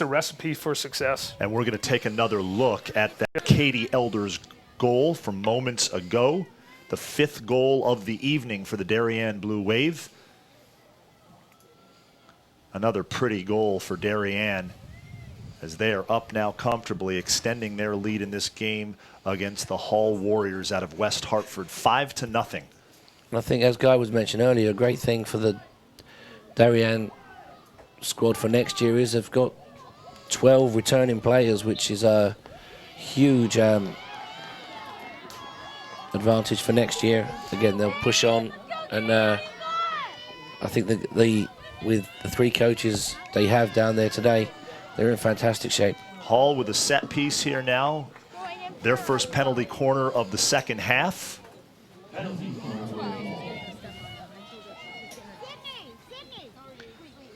recipe for success. And we're going to take another look at that Katie Elders goal from moments ago, the 5th goal of the evening for the Darien Blue Wave. Another pretty goal for Darien, as they are up now comfortably, extending their lead in this game against the Hall Warriors out of West Hartford, 5-0. And I think, as Guy was mentioned earlier, a great thing for the Darien squad for next year is they've got 12 returning players, which is a huge advantage for next year. Again, they'll push on and I think with the 3 coaches they have down there today, they're in fantastic shape. Hall with a set piece here now. Their first penalty corner of the second half.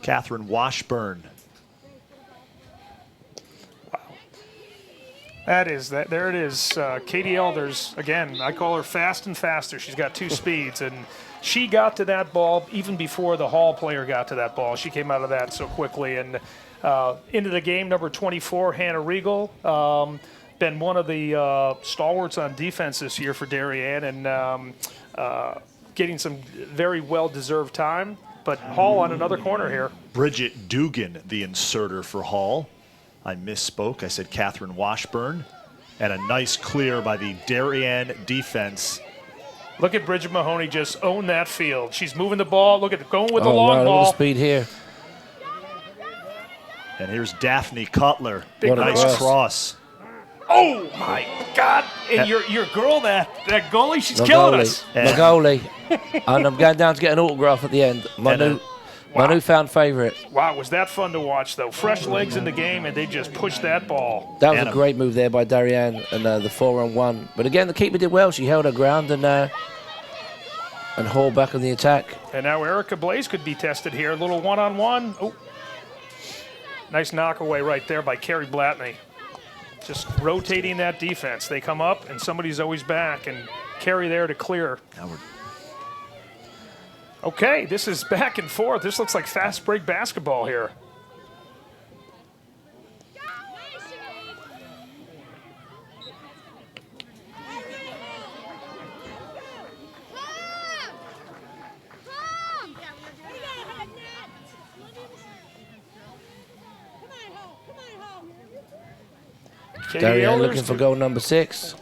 Catherine Washburn. There it is. Katie Elders, again, I call her fast and faster. She's got 2 speeds, and she got to that ball even before the Hall player got to that ball. She came out of that so quickly. And into the game, number 24, Hannah Regal, been one of the stalwarts on defense this year for Darien, and getting some very well-deserved time. But Hall on another corner here. Bridget Dugan, the inserter for Hall. I misspoke. I said Catherine Washburn. And a nice clear by the Darien defense. Look at Bridget Mahoney just own that field. She's moving the ball. Look at it, going with the Wow, long look at ball. the speed here. And here's Daphne Cutler. What a Nice cross. cross. Oh my God! And your girl, that goalie, she's My killing goalie. us. My goalie. And I'm going down to get an autograph at the end. My newfound favorite. Wow, was that fun to watch though? Fresh legs in the game, and they just pushed that ball. That was a great move there by Darien and the 4-on-1. But again, the keeper did well. She held her ground and hauled back on the attack. And now Erica Blaze could be tested here. A little one-on-one. Oh, nice knockaway right there by Carrie Blatney. Just rotating that defense. They come up, and somebody's always back, and Carrie there to clear. Okay, this is back and forth. This looks like fast break basketball here. Darien looking for goal number 6.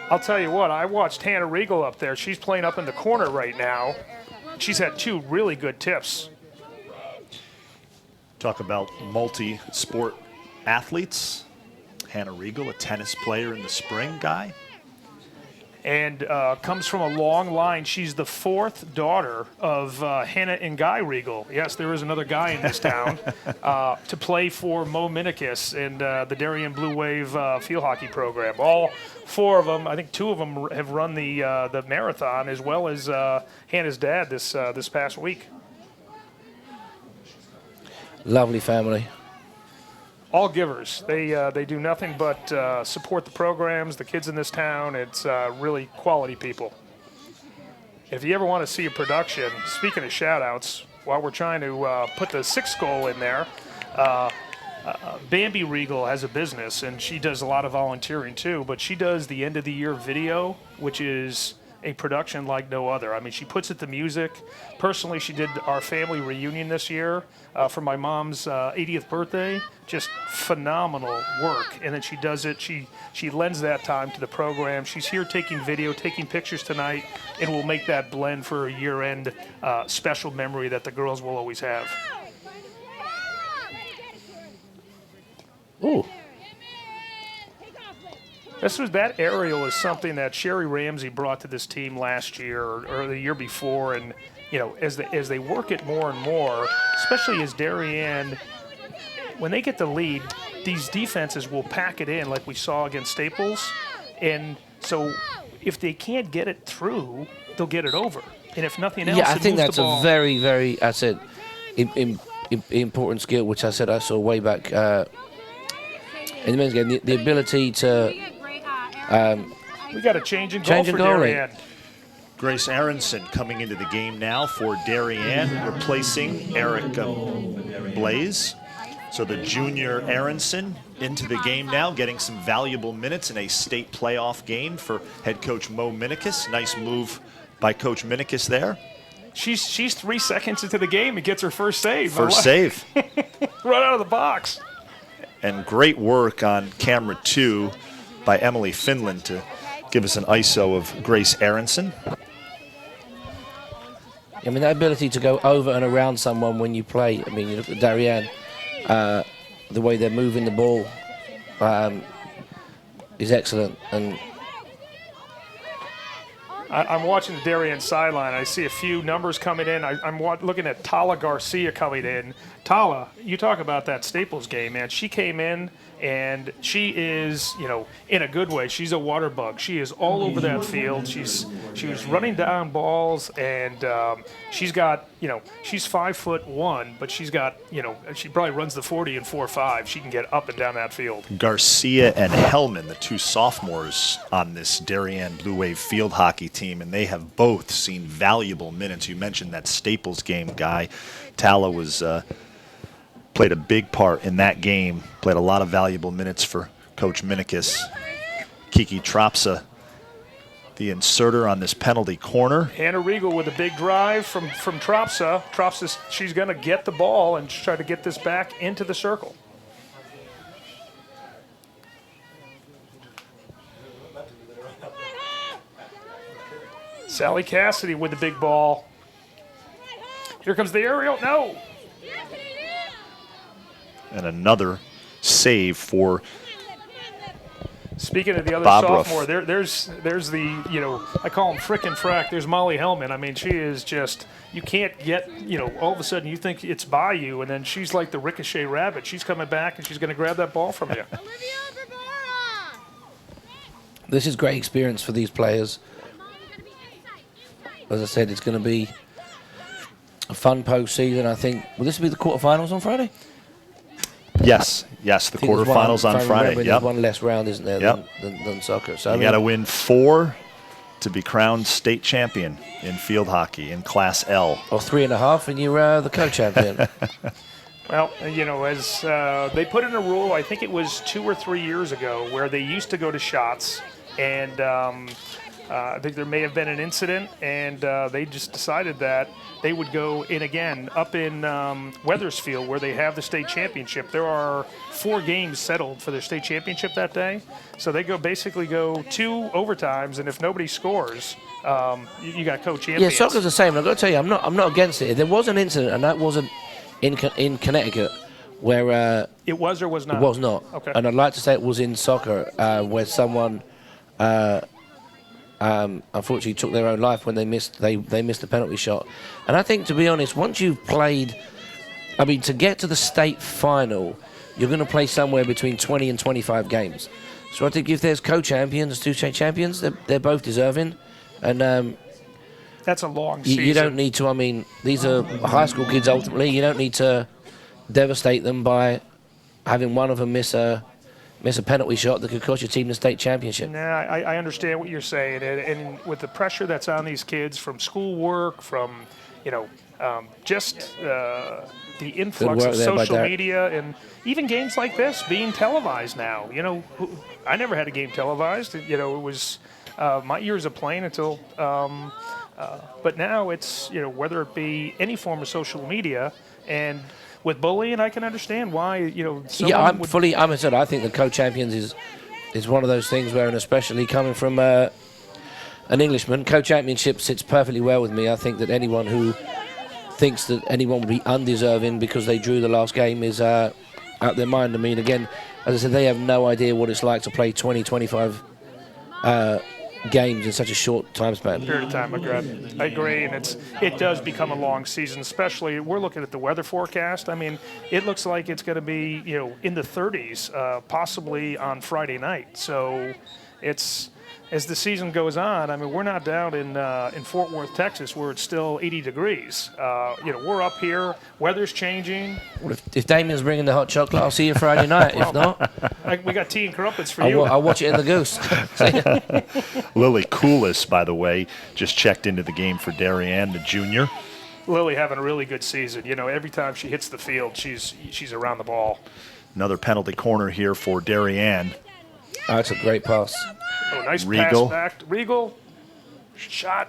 I'll tell you what, I watched Hannah Regal up there. She's playing up in the corner right now. She's had 2 really good tips. Talk about multi-sport athletes. Hannah Regal, a tennis player in the spring guy. And comes from a long line. She's the 4th daughter of Hannah and Guy Regal. Yes, there is another guy in this town to play for Mo Minikis and the Darien Blue Wave field hockey program. All 4 of them, I think 2 of them have run the marathon, as well as Hannah's dad this past week. Lovely family. All givers. They do nothing but support the programs, the kids in this town. It's really quality people. If you ever want to see a production, speaking of shout-outs, while we're trying to put the 6th goal in there, Bambi Regal has a business, and she does a lot of volunteering too, but she does the end-of-the-year video, which is a production like no other. I mean, she puts it to music. Personally, she did our family reunion this year for my mom's 80th birthday. Just phenomenal work. And then she does it. She lends that time to the program. She's here taking video, taking pictures tonight, and we'll make that blend for a year-end special memory that the girls will always have. Ooh. That aerial is something that Sherry Ramsey brought to this team last year or the year before, and you know, as they work it more and more, especially as Darien, when they get the lead, these defenses will pack it in like we saw against Staples, and so if they can't get it through, they'll get it over, and if nothing else, yeah, I it think moves that's the a ball. very, very, I said, important skill, which I said I saw way back in the men's game. The ability to we got a change in goal change for in goalie. Darien. Grace Aronson coming into the game now for Darien, replacing Erica Blaze. So the junior Aronson into the game now, getting some valuable minutes in a state playoff game for head coach Mo Minikis. Nice move by Coach Minikis there. She's 3 seconds into the game and gets her first save. First save. Right out of the box. And great work on camera 2 by Emily Finland to give us an ISO of Grace Aronson. I mean, that ability to go over and around someone when you play. I mean, you look at Darien, the way they're moving the ball. is excellent. And I'm watching the Darien sideline. I see a few numbers coming in. I'm looking at Tala Garcia coming in. Tala, you talk about that Staples game, man. She came in, and she is, in a good way. She's a water bug. She is all over that field. She was running down balls, and she's got, she's 5'1", but she's got, she probably runs the 40 in 4.5. She can get up and down that field. Garcia and Hellman, the two sophomores on this Darien Blue Wave field hockey team, and they have both seen valuable minutes. You mentioned that Staples game guy. Tala was played a big part in that game, played a lot of valuable minutes for Coach Minikis. Kiki Tropsa, the inserter on this penalty corner. Hannah Regal with a big drive from Tropsa. Tropsa, she's going to get the ball and try to get this back into the circle. Sally Cassidy with the big ball. Here comes the aerial. No. And another save for Speaking of the other Bobroff. sophomore, there's the, I call him frickin' frack. There's Molly Hellman. I mean, she is just, you can't get, all of a sudden you think it's by you, and then she's like the ricochet rabbit. She's coming back, and she's going to grab that ball from you. this is great experience for these players. As I said, it's going to be a fun postseason. I think, will this be the quarterfinals on Friday? Yes, the quarterfinals on Friday. There's one less round, isn't there, than soccer? So you got to win 4 to be crowned state champion in field hockey in Class L. Or 3.5, and you're the co-champion. Well, as they put in a rule, I think it was 2 or 3 years ago, where they used to go to shots, and I think there may have been an incident, and they just decided that they would go in again up in Weathersfield, where they have the state championship. There are 4 games settled for their state championship that day, so they basically go 2 overtimes, and if nobody scores, you got co-champions. Yeah, soccer's the same. And I've got to tell you, I'm not against it. There was an incident, and that wasn't in Connecticut, where it was or was not. It was not. Okay. And I'd like to say it was in soccer, where someone unfortunately took their own life when they missed the penalty shot. And I think, to be honest, once you've played, to get to the state final, you're going to play somewhere between 20 and 25 games. So I think if there's co-champions, 2 state champions, they're both deserving. And that's a long season. You don't need to, these are high school kids ultimately. You don't need to devastate them by having one of them miss a penalty shot that could cost your team the state championship. Nah, I understand what you're saying, and with the pressure that's on these kids from schoolwork, from just the influx of social media, and even games like this being televised now. I never had a game televised. It was my years of playing until, but now it's whether it be any form of social media and. With bullying, I can understand why, I'm fully understood. I think the co-champions is one of those things where, and especially coming from an Englishman, co-championship sits perfectly well with me. I think that anyone who thinks that anyone would be undeserving because they drew the last game is out their mind. Again, as I said, they have no idea what it's like to play 20, 25 games in such a short time span. Period of time, I agree, and it does become a long season. Especially, we're looking at the weather forecast. It looks like it's going to be in the 30s, possibly on Friday night. So, it's as the season goes on. We're not down in Fort Worth, Texas, where it's still 80 degrees. We're up here. Weather's changing. Well, if Damien's bringing the hot chocolate, I'll see you Friday night. If not, we got tea and crumpets for you. I'll watch it in the goose. Lily Coolis, by the way, just checked into the game for Darien, the junior. Lily having a really good season. Every time she hits the field, she's around the ball. Another penalty corner here for Darien. Oh, that's a great pass. Oh, nice Regal. pass back. Regal. Shot.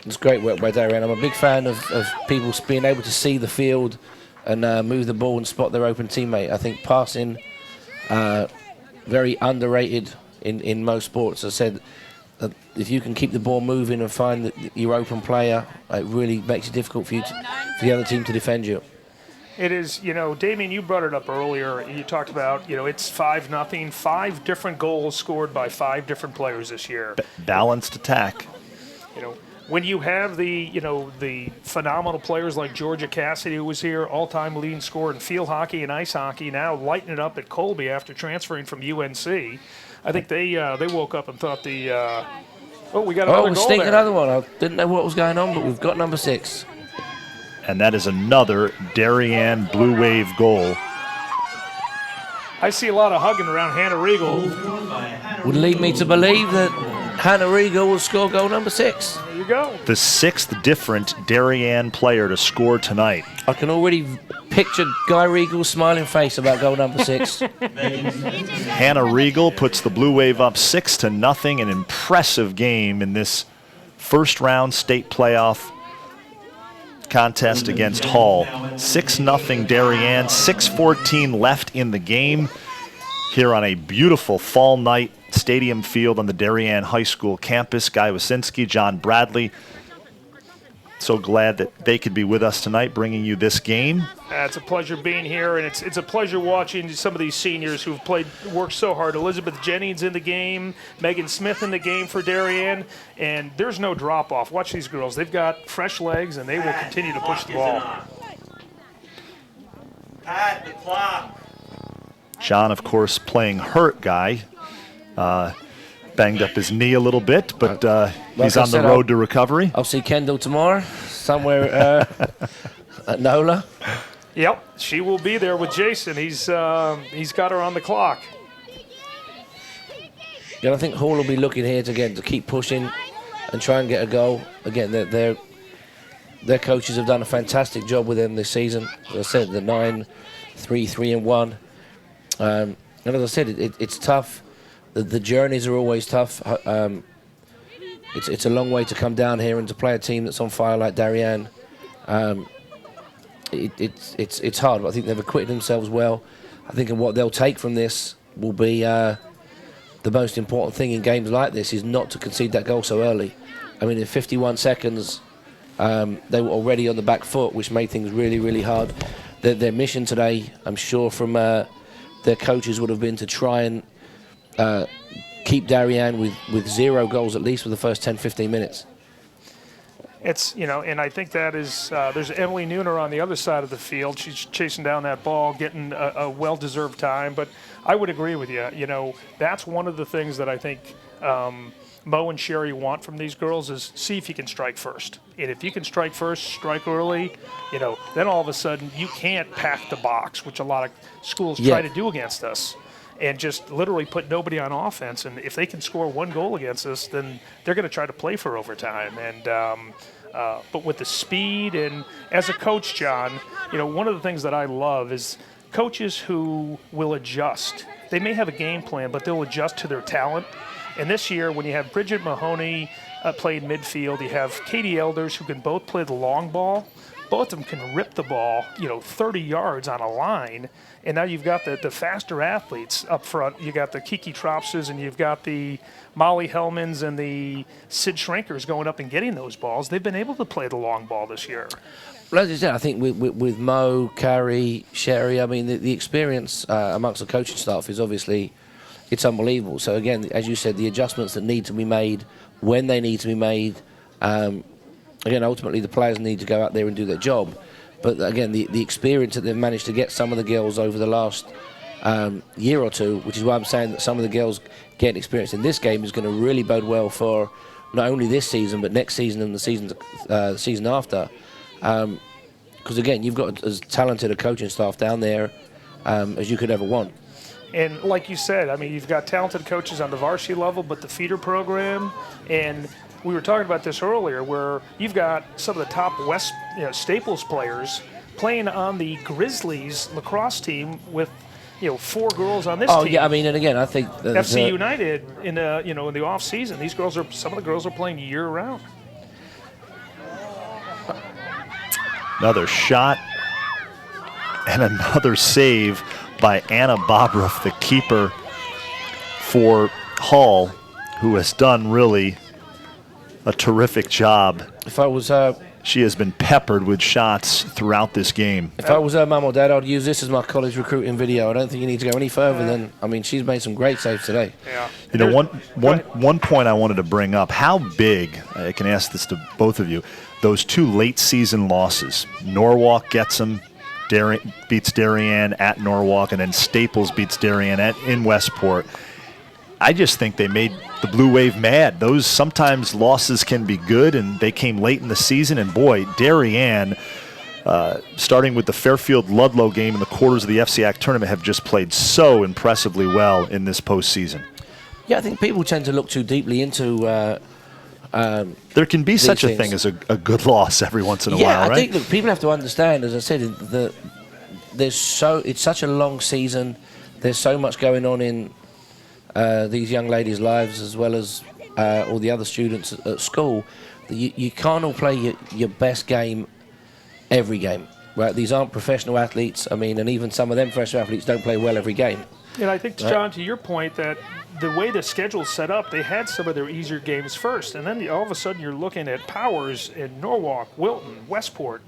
It's great work by Darien. I'm a big fan of people being able to see the field and move the ball and spot their open teammate. I think passing, very underrated in most sports. I said, if you can keep the ball moving and find your open player, it really makes it difficult for the other team to defend you. It is, Damien, you brought it up earlier. You talked about, it's 5-0, 5 different goals scored by 5 different players this year. Balanced attack. When you have the phenomenal players like Georgia Cassidy, who was here, all-time leading scorer in field hockey and ice hockey, now lighting it up at Colby after transferring from UNC. I think they woke up and thought we got another goal sneaked there. another one. I didn't know what was going on, but we've got number 6. And that is another Darien Blue Wave goal. I see a lot of hugging around Hannah Regal. Would lead me to believe that Hannah Regal will score goal number 6. There you go. The 6th different Darien player to score tonight. I can already picture Guy Regal's smiling face about goal number 6. Hannah Regal puts the Blue Wave up 6-0. An impressive game in this first round state playoff contest against Hall. 6-0 Darien, 6:14 left in the game here on a beautiful fall night. Stadium Field on the Darien High School campus. Guy Wasinski, John Bradley. So glad that they could be with us tonight, bringing you this game. It's a pleasure being here, and it's a pleasure watching some of these seniors who've worked so hard. Elizabeth Jennings in the game, Megan Smith in the game for Darien, and there's no drop-off. Watch these girls. They've got fresh legs, and they will continue to push the ball. Pat, the clock. John, of course, playing hurt, Guy. Banged up his knee a little bit, but he's on the road to recovery. I'll see Kendall tomorrow, somewhere at NOLA. Yep, she will be there with Jason. He's got her on the clock. Yeah, I think Hall will be looking here to keep pushing and try and get a goal. Again, their coaches have done a fantastic job with them this season. As I said, the 9-3-3-1. And as I said, it's tough. The journeys are always tough. It's a long way to come down here and to play a team that's on fire like Darien. It's hard, but I think they've acquitted themselves well. I think what they'll take from this will be the most important thing in games like this is not to concede that goal so early. I mean, in 51 seconds, they were already on the back foot, which made things really, really hard. Their mission today, I'm sure, from their coaches would have been to try and keep Darien with 0 goals at least for the first 10-15 minutes. It's, and I think that is, there's Emily Nooner on the other side of the field. She's chasing down that ball, getting a well-deserved time. But I would agree with you. That's one of the things that I think Mo and Sherry want from these girls is see if you can strike first. And if you can strike first, strike early, then all of a sudden you can't pack the box, which a lot of schools try to do against us. And just literally put nobody on offense. And if they can score 1 goal against us, then they're going to try to play for overtime. And but with the speed and as a coach, John, one of the things that I love is coaches who will adjust. They may have a game plan, but they'll adjust to their talent. And this year, when you have Bridget Mahoney playing midfield, you have Katie Elders who can both play the long ball. Both of them can rip the ball, 30 yards on a line. And now you've got the faster athletes up front. You got the Kiki Tropses and you've got the Molly Hellmans and the Sid Shrinkers going up and getting those balls. They've been able to play the long ball this year. Well, as you said, I think with Mo, Carrie, Sherry, I mean, the experience amongst the coaching staff is obviously, it's unbelievable. So again, as you said, the adjustments that need to be made, when they need to be made, again, ultimately the players need to go out there and do their job. But again, the experience that they've managed to get some of the girls over the last year or two, which is why I'm saying that some of the girls getting experience in this game is going to really bode well for not only this season, but next season and the season after. Because again, you've got as talented a coaching staff down there as you could ever want. And like you said, I mean, you've got talented coaches on the varsity level, but the feeder program, and we were talking about this earlier, where you've got some of the top West Staples players playing on the Grizzlies lacrosse team with 4 girls on this team. Oh yeah, I mean, and again, I think FC United in the off season, some of the girls are playing year round. Another shot and another save by Anna Bobroff, the keeper for Hall, who has done really a terrific job. If I was she has been peppered with shots throughout this game. If I was her mum or dad, I'd use this as my college recruiting video. I don't think you need to go any further than. I mean, she's made some great saves today. Yeah. You know, one point I wanted to bring up: how big? I can ask this to both of you. Those 2 late season losses. Norwalk gets them. Beats Darien at Norwalk, and then Staples beats Darien in Westport. I just think they made the Blue Wave mad. Those sometimes losses can be good, and they came late in the season. And boy, Darien, starting with the Fairfield-Ludlow game in the quarters of the FCAC tournament, have just played so impressively well in this postseason. Yeah, I think people tend to look too deeply into. There can be such a thing as a good loss every once in a while, right? Yeah, I think look, people have to understand, as I said, it's such a long season. There's so much going on in these young ladies' lives, as well as all the other students at school. That you can't all play your best game every game, right? These aren't professional athletes. I mean, and even some of them professional athletes don't play well every game. And I think, John, to your point, that the way the schedule's set up, they had some of their easier games first, and then all of a sudden you're looking at Powers and Norwalk, Wilton, Westport,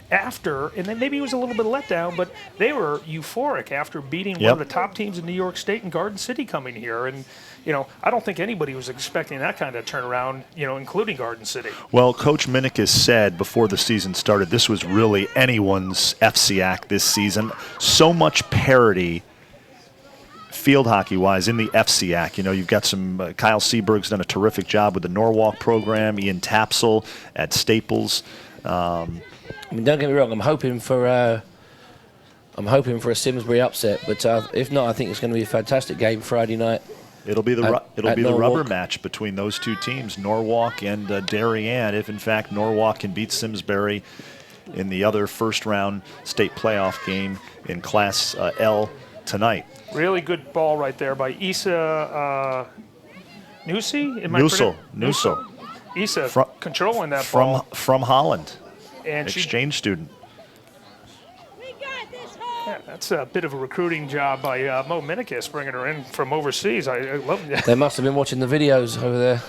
after, and then maybe it was a little bit of letdown, but they were euphoric after beating one of the top teams in New York State and Garden City coming here. And, I don't think anybody was expecting that kind of turnaround, including Garden City. Well, Coach Minikis said before the season started, this was really anyone's FCAC this season. So much parity field hockey-wise in the FCAC. You've got some Kyle Seberg's done a terrific job with the Norwalk program. Ian Tapsell at Staples. I mean, don't get me wrong. I'm hoping for a Simsbury upset, but if not, I think it's going to be a fantastic game Friday night. It'll be the Norwalk. rubber match between those 2 teams, Norwalk and Darien. If in fact Norwalk can beat Simsbury in the other first-round state playoff game in Class L tonight. Really good ball right there by Issa Nussi? Nussel. Issa controlling that ball. From Holland, And exchange student. Yeah, that's a bit of a recruiting job by Mo Minikis, bringing her in from overseas. I love that. They must have been watching the videos over there.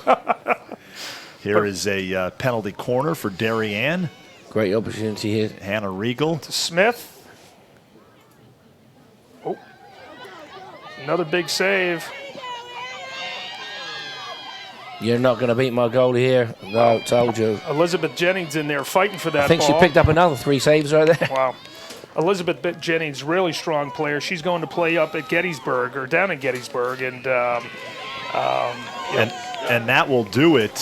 Here is a penalty corner for Darien. Great opportunity here. Hannah Regal. To Smith. Oh, another big save. You're not going to beat my goalie here. No, told you. Elizabeth Jennings in there fighting for that I think ball. she picked up another 3 saves right there. Wow. Elizabeth Jennings, really strong player. She's going to play up at Gettysburg, or down in Gettysburg, and that will do it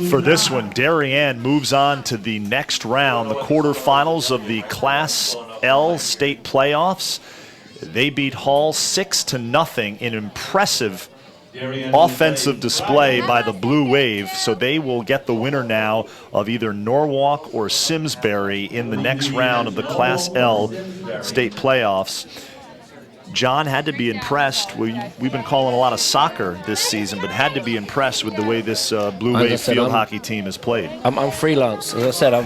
for this one. Darien moves on to the next round, the quarterfinals of the Class L state playoffs. They beat Hall 6-0 in impressive offensive display by the Blue Wave, so they will get the winner now of either Norwalk or Simsbury in the next round of the Class L state playoffs. John had to be impressed. We've been calling a lot of soccer this season, but had to be impressed with the way this Blue Wave field hockey team has played. I'm freelance. As I said, I'm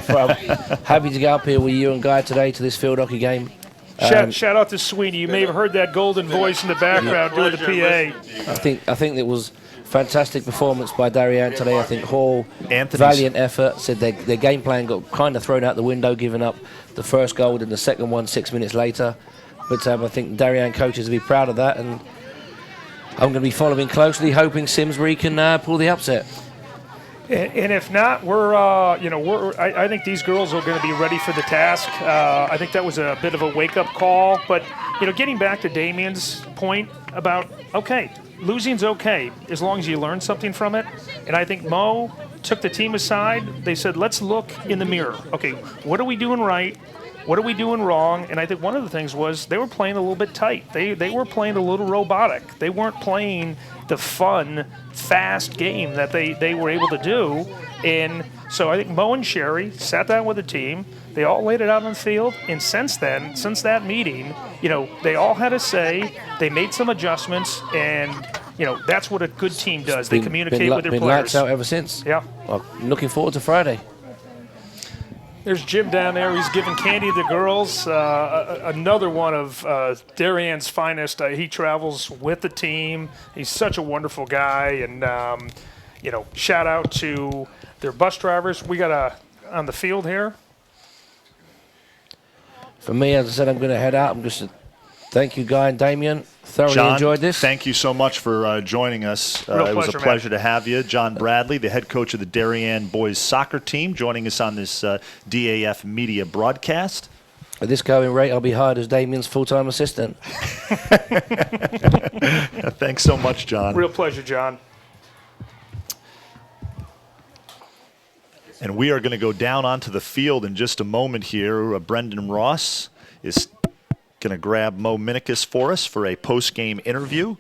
happy to get up here with you and Guy today to this field hockey game. Shout out to Sweeney. You may have heard that golden voice in the background doing the PA. I think it was fantastic performance by Darien today. I think Hall, valiant effort. Said their game plan got kind of thrown out the window, giving up the first goal and the second one 6 minutes later. But I think Darien coaches will be proud of that, and I'm going to be following closely, hoping Simsbury can pull the upset. And if not, I think these girls are going to be ready for the task. I think that was a bit of a wake-up call. But, getting back to Damien's point about, okay, losing's okay as long as you learn something from it. And I think Mo took the team aside. They said, let's look in the mirror. Okay, what are we doing right? What are we doing wrong? And I think one of the things was they were playing a little bit tight. They were playing a little robotic. They weren't playing the fun, fast game that they were able to do. And so I think Mo and Sherry sat down with the team. They all laid it out on the field. And since then, since that meeting, they all had a say. They made some adjustments. And, that's what a good team does. They communicate with their players. Been lights out ever since. Yeah. Well, I'm looking forward to Friday. There's Jim down there. He's giving candy to the girls. Another one of Darien's finest. He travels with the team. He's such a wonderful guy. And, shout out to their bus drivers. We got on the field here? For me, as I said, I'm going to head out. I'm just thank you, Guy and Damien. Thoroughly John, enjoyed this. Thank you so much for joining us. Real it was a pleasure, pleasure to have you. John Bradley, the head coach of the Darien boys soccer team, joining us on this DAF media broadcast. At this going rate, I'll be hired as Damien's full-time assistant. Thanks so much, John. Real pleasure, John. And we are going to go down onto the field in just a moment here. Brendan Ross is going to grab Mo Minikis for us for a post-game interview.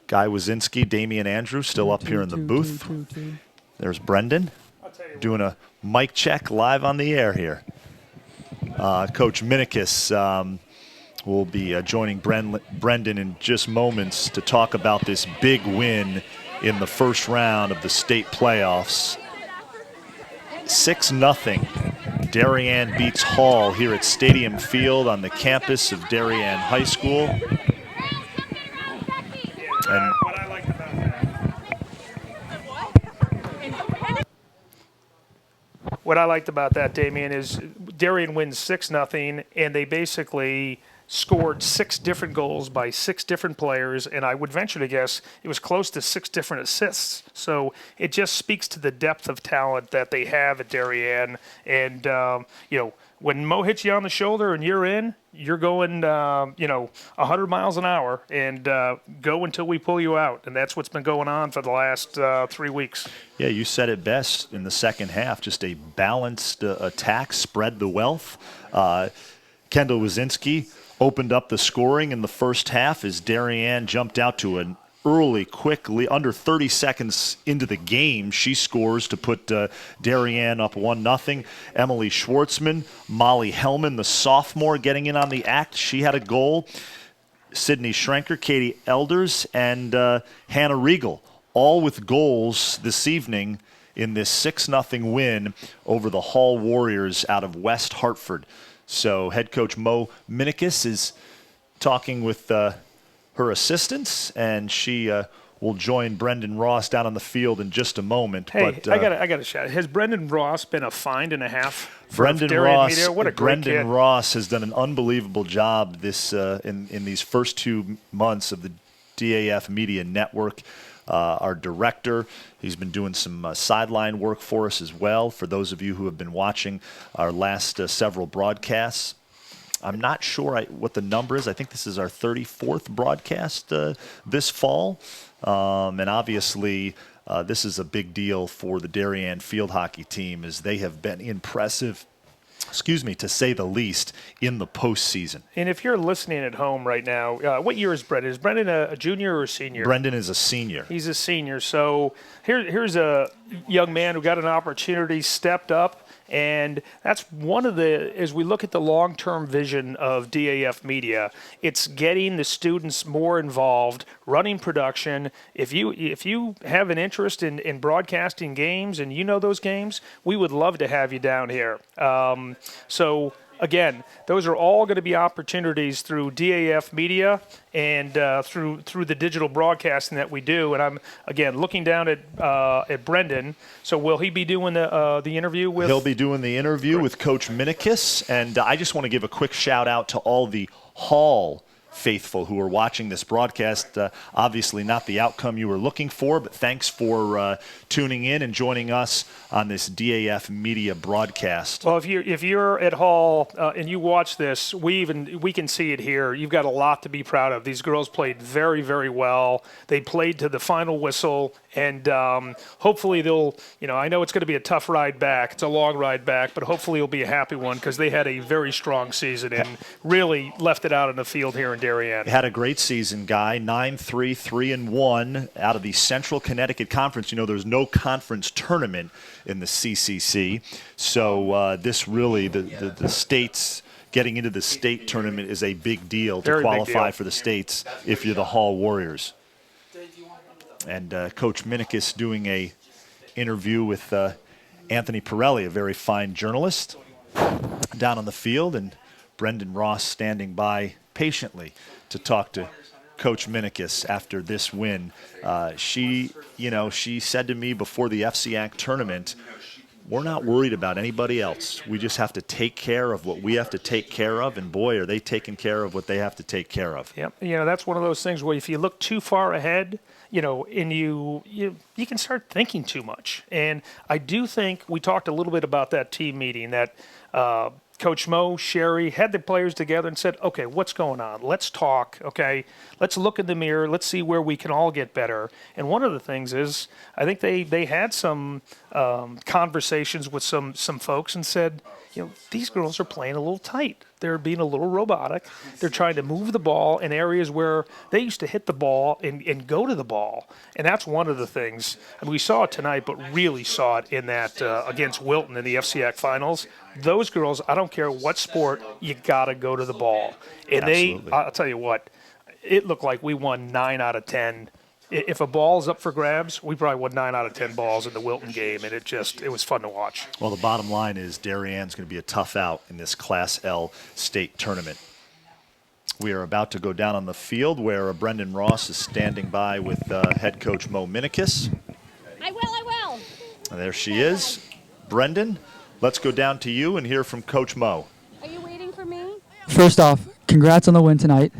Guy Wazinski, Damian Andrews still up here in the booth. There's Brendan doing a mic check live on the air here. Coach Minikis will be joining Brendan in just moments to talk about this big win in the first round of the state playoffs. 6-0. Darien beats Hall here at Stadium Field on the campus of Darien High School. And What I liked about that. What I liked about that, Damien, is Darien wins 6-0, and they basically scored 6 different goals by 6 different players, and I would venture to guess it was close to 6 different assists. So it just speaks to the depth of talent that they have at Darien. And, when Mo hits you on the shoulder and you're in, you're going, 100 miles an hour, and go until we pull you out. And that's what's been going on for the last 3 weeks. yeah, you said it best in the second half, just a balanced attack, spread the wealth. Kendall Wazinski opened up the scoring in the first half as Darien jumped out to an early, quickly, under 30 seconds into the game. She scores to put Darien up 1-0. Emily Schwartzman, Molly Hellman, the sophomore, getting in on the act. She had a goal. Sydney Schrenker, Katie Elders, and Hannah Riegel, all with goals this evening in this 6-0 win over the Hall Warriors out of West Hartford. So head coach Mo Minikis is talking with her assistants, and she will join Brendan Ross down on the field in just a moment. Hey, but, I got a shout. Has Brendan Ross been a find and a half for Brendan Darien Ross, Media? What a great Brendan kid. Ross has done an unbelievable job this in these first 2 months of the DAF Media Network. Our director, he's been doing some sideline work for us as well. For those of you who have been watching our last several broadcasts, I'm not sure what the number is. I think this is our 34th broadcast this fall. And obviously, this is a big deal for the Darien field hockey team, as they have been impressive, to say the least, in the postseason. And if you're listening at home right now, what year is Brendan? Is Brendan a junior or a senior? Brendan is a senior. He's a senior. So here's a young man who got an opportunity, stepped up, and that's one of the, as we look at the long-term vision of DAF Media, it's getting the students more involved, running production. If you have an interest in broadcasting games and you know those games, we would love to have you down here. So again, those are all going to be opportunities through DAF Media and through the digital broadcasting that we do. And I'm, again, looking down at Brendan. So will he be doing the interview with? He'll be doing the interview with Coach Minikis. And I just want to give a quick shout-out to all the Hall faithful who are watching this broadcast. Obviously not the outcome you were looking for, but thanks for tuning in and joining us on this DAF Media broadcast. Well, if you're at Hall and you watch this, we can see it here. You've got a lot to be proud of. These girls played very, very well. They played to the final whistle, and hopefully they'll, I know it's going to be a tough ride back. It's a long ride back, but hopefully it'll be a happy one, because they had a very strong season and really left it out in the field here in Darien. Had a great season, Guy. 9-3, 3-1 out of the Central Connecticut Conference. There's no conference tournament in the CCC, so this really, the states getting into the state tournament is a big deal to qualify for the states if you're the Hall Warriors. And Coach Minikis doing a interview with Anthony Pirelli, a very fine journalist, down on the field, and Brendan Ross standing by patiently to talk to Coach Minikis after this win. She said to me before the FCAC tournament, we're not worried about anybody else. We just have to take care of what we have to take care of, and boy, are they taking care of what they have to take care of. Yep. That's one of those things where if you look too far ahead, and you can start thinking too much. And I do think we talked a little bit about that team meeting that Coach Mo, Sherry had the players together and said, okay, what's going on? Let's talk, okay? Let's look in the mirror. Let's see where we can all get better. And one of the things is I think they had some conversations with some folks and said, these girls are playing a little tight. They're being a little robotic. They're trying to move the ball in areas where they used to hit the ball and go to the ball. And that's one of the things. I mean, we saw it tonight, but really saw it in that against Wilton in the FCAC finals. Those girls, I don't care what sport, you got to go to the ball. And Absolutely. I'll tell you what, it looked like we won 9 out of 10. If a ball's up for grabs, we probably won 9 out of 10 balls in the Wilton game, and it was fun to watch. Well, the bottom line is Darienne's going to be a tough out in this Class L state tournament. We are about to go down on the field where Brendan Ross is standing by with head coach Mo Minikis. I will. And there she is. Brendan, let's go down to you and hear from Coach Mo. Are you waiting for me? First off, congrats on the win tonight.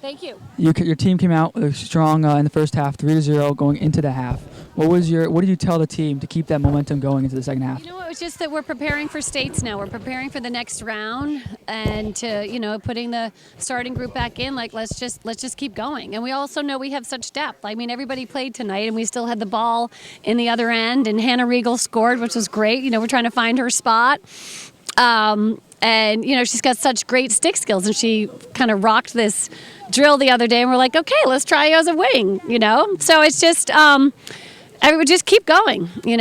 Thank you. Your team came out strong in the first half, 3-0 going into the half. What did you tell the team to keep that momentum going into the second half? It was just that we're preparing for states now. We're preparing for the next round, and to putting the starting group back in. Like let's just keep going. And we also know we have such depth. I mean, everybody played tonight, and we still had the ball in the other end. And Hannah Regal scored, which was great. We're trying to find her spot. And she's got such great stick skills, and she kind of rocked this drill the other day, and we're like, okay, let's try you as a wing, So it's just, I would just keep going, In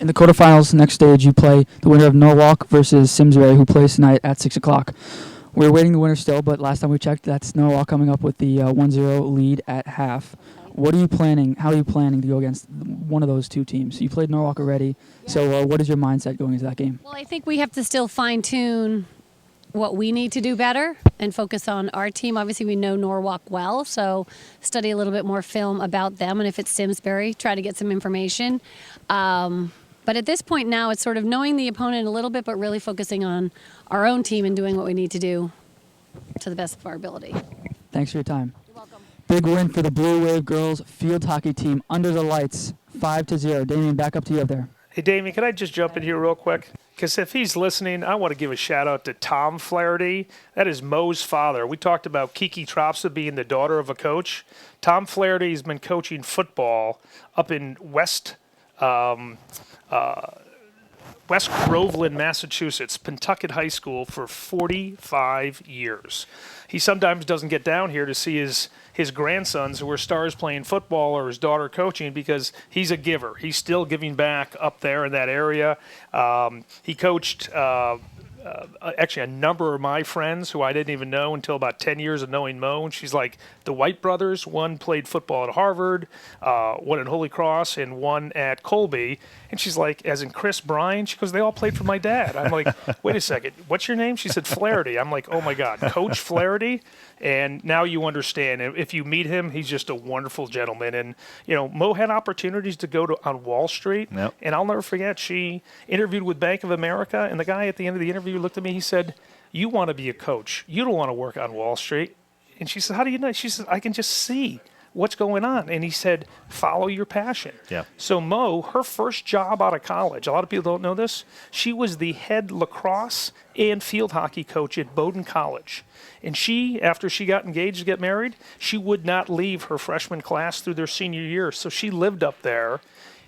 the quarterfinals, next stage, you play the winner of Norwalk versus Simsbury, who plays tonight at 6 o'clock. We're waiting the winner still, but last time we checked, that's Norwalk coming up with the 1-0 lead at half. What are you planning? How are you planning to go against one of those two teams? You played Norwalk already, so what is your mindset going into that game? Well, I think we have to still fine-tune what we need to do better and focus on our team. Obviously, we know Norwalk well, so study a little bit more film about them, and if it's Simsbury, try to get some information. But at this point now, it's sort of knowing the opponent a little bit, but really focusing on our own team and doing what we need to do to the best of our ability. Thanks for your time. You're welcome. Big win for the Blue Wave girls field hockey team under the lights, 5-0. Damien, back up to you up there. Hey, Damien, can I just jump in here real quick? Because if he's listening, I want to give a shout-out to Tom Flaherty. That is Mo's father. We talked about Kiki Tropsa being the daughter of a coach. Tom Flaherty has been coaching football up in West Groveland, Massachusetts, Pentucket High School for 45 years. He sometimes doesn't get down here to see his grandsons who are stars playing football or his daughter coaching because he's a giver. He's still giving back up there in that area. He coached actually a number of my friends who I didn't even know until about 10 years of knowing Mo. And she's like, the White brothers, one played football at Harvard, one at Holy Cross, and one at Colby. And she's like, as in Chris Bryan, she goes, they all played for my dad. I'm like, wait a second, what's your name? She said, Flaherty. I'm like, oh my God, Coach Flaherty? And now you understand. If you meet him, he's just a wonderful gentleman. And, Mo had opportunities to go on Wall Street. Yep. And I'll never forget, she interviewed with Bank of America, and the guy at the end of the interview looked at me, he said, you want to be a coach. You don't want to work on Wall Street. And she said, how do you know? She said, I can just see what's going on. And he said, follow your passion. Yeah. So Mo, her first job out of college, a lot of people don't know this, she was the head lacrosse and field hockey coach at Bowdoin College. And she, after she got engaged to get married, she would not leave her freshman class through their senior year. So she lived up there,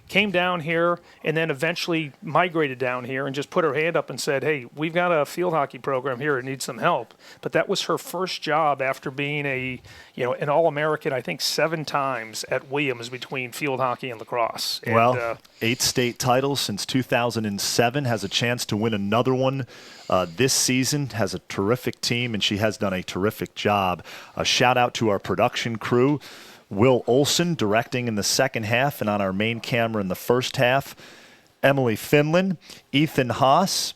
came down here, and then eventually migrated down here and just put her hand up and said, hey, we've got a field hockey program here that needs some help. But that was her first job after being an All-American, I think 7 times at Williams between field hockey and lacrosse. And, Well, 8 state titles since 2007, has a chance to win another one this season, has a terrific team, and she has done a terrific job. A shout out to our production crew. Will Olson directing in the second half and on our main camera in the first half. Emily Finland, Ethan Haas,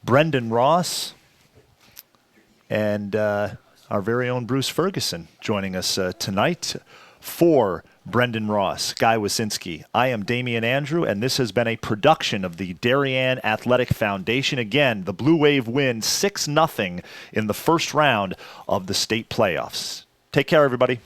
Brendan Ross, and our very own Bruce Ferguson joining us tonight. For Brendan Ross, Guy Wasinski, I am Damian Andrew, and this has been a production of the Darien Athletic Foundation. Again, the Blue Wave win 6-0 in the first round of the state playoffs. Take care, everybody.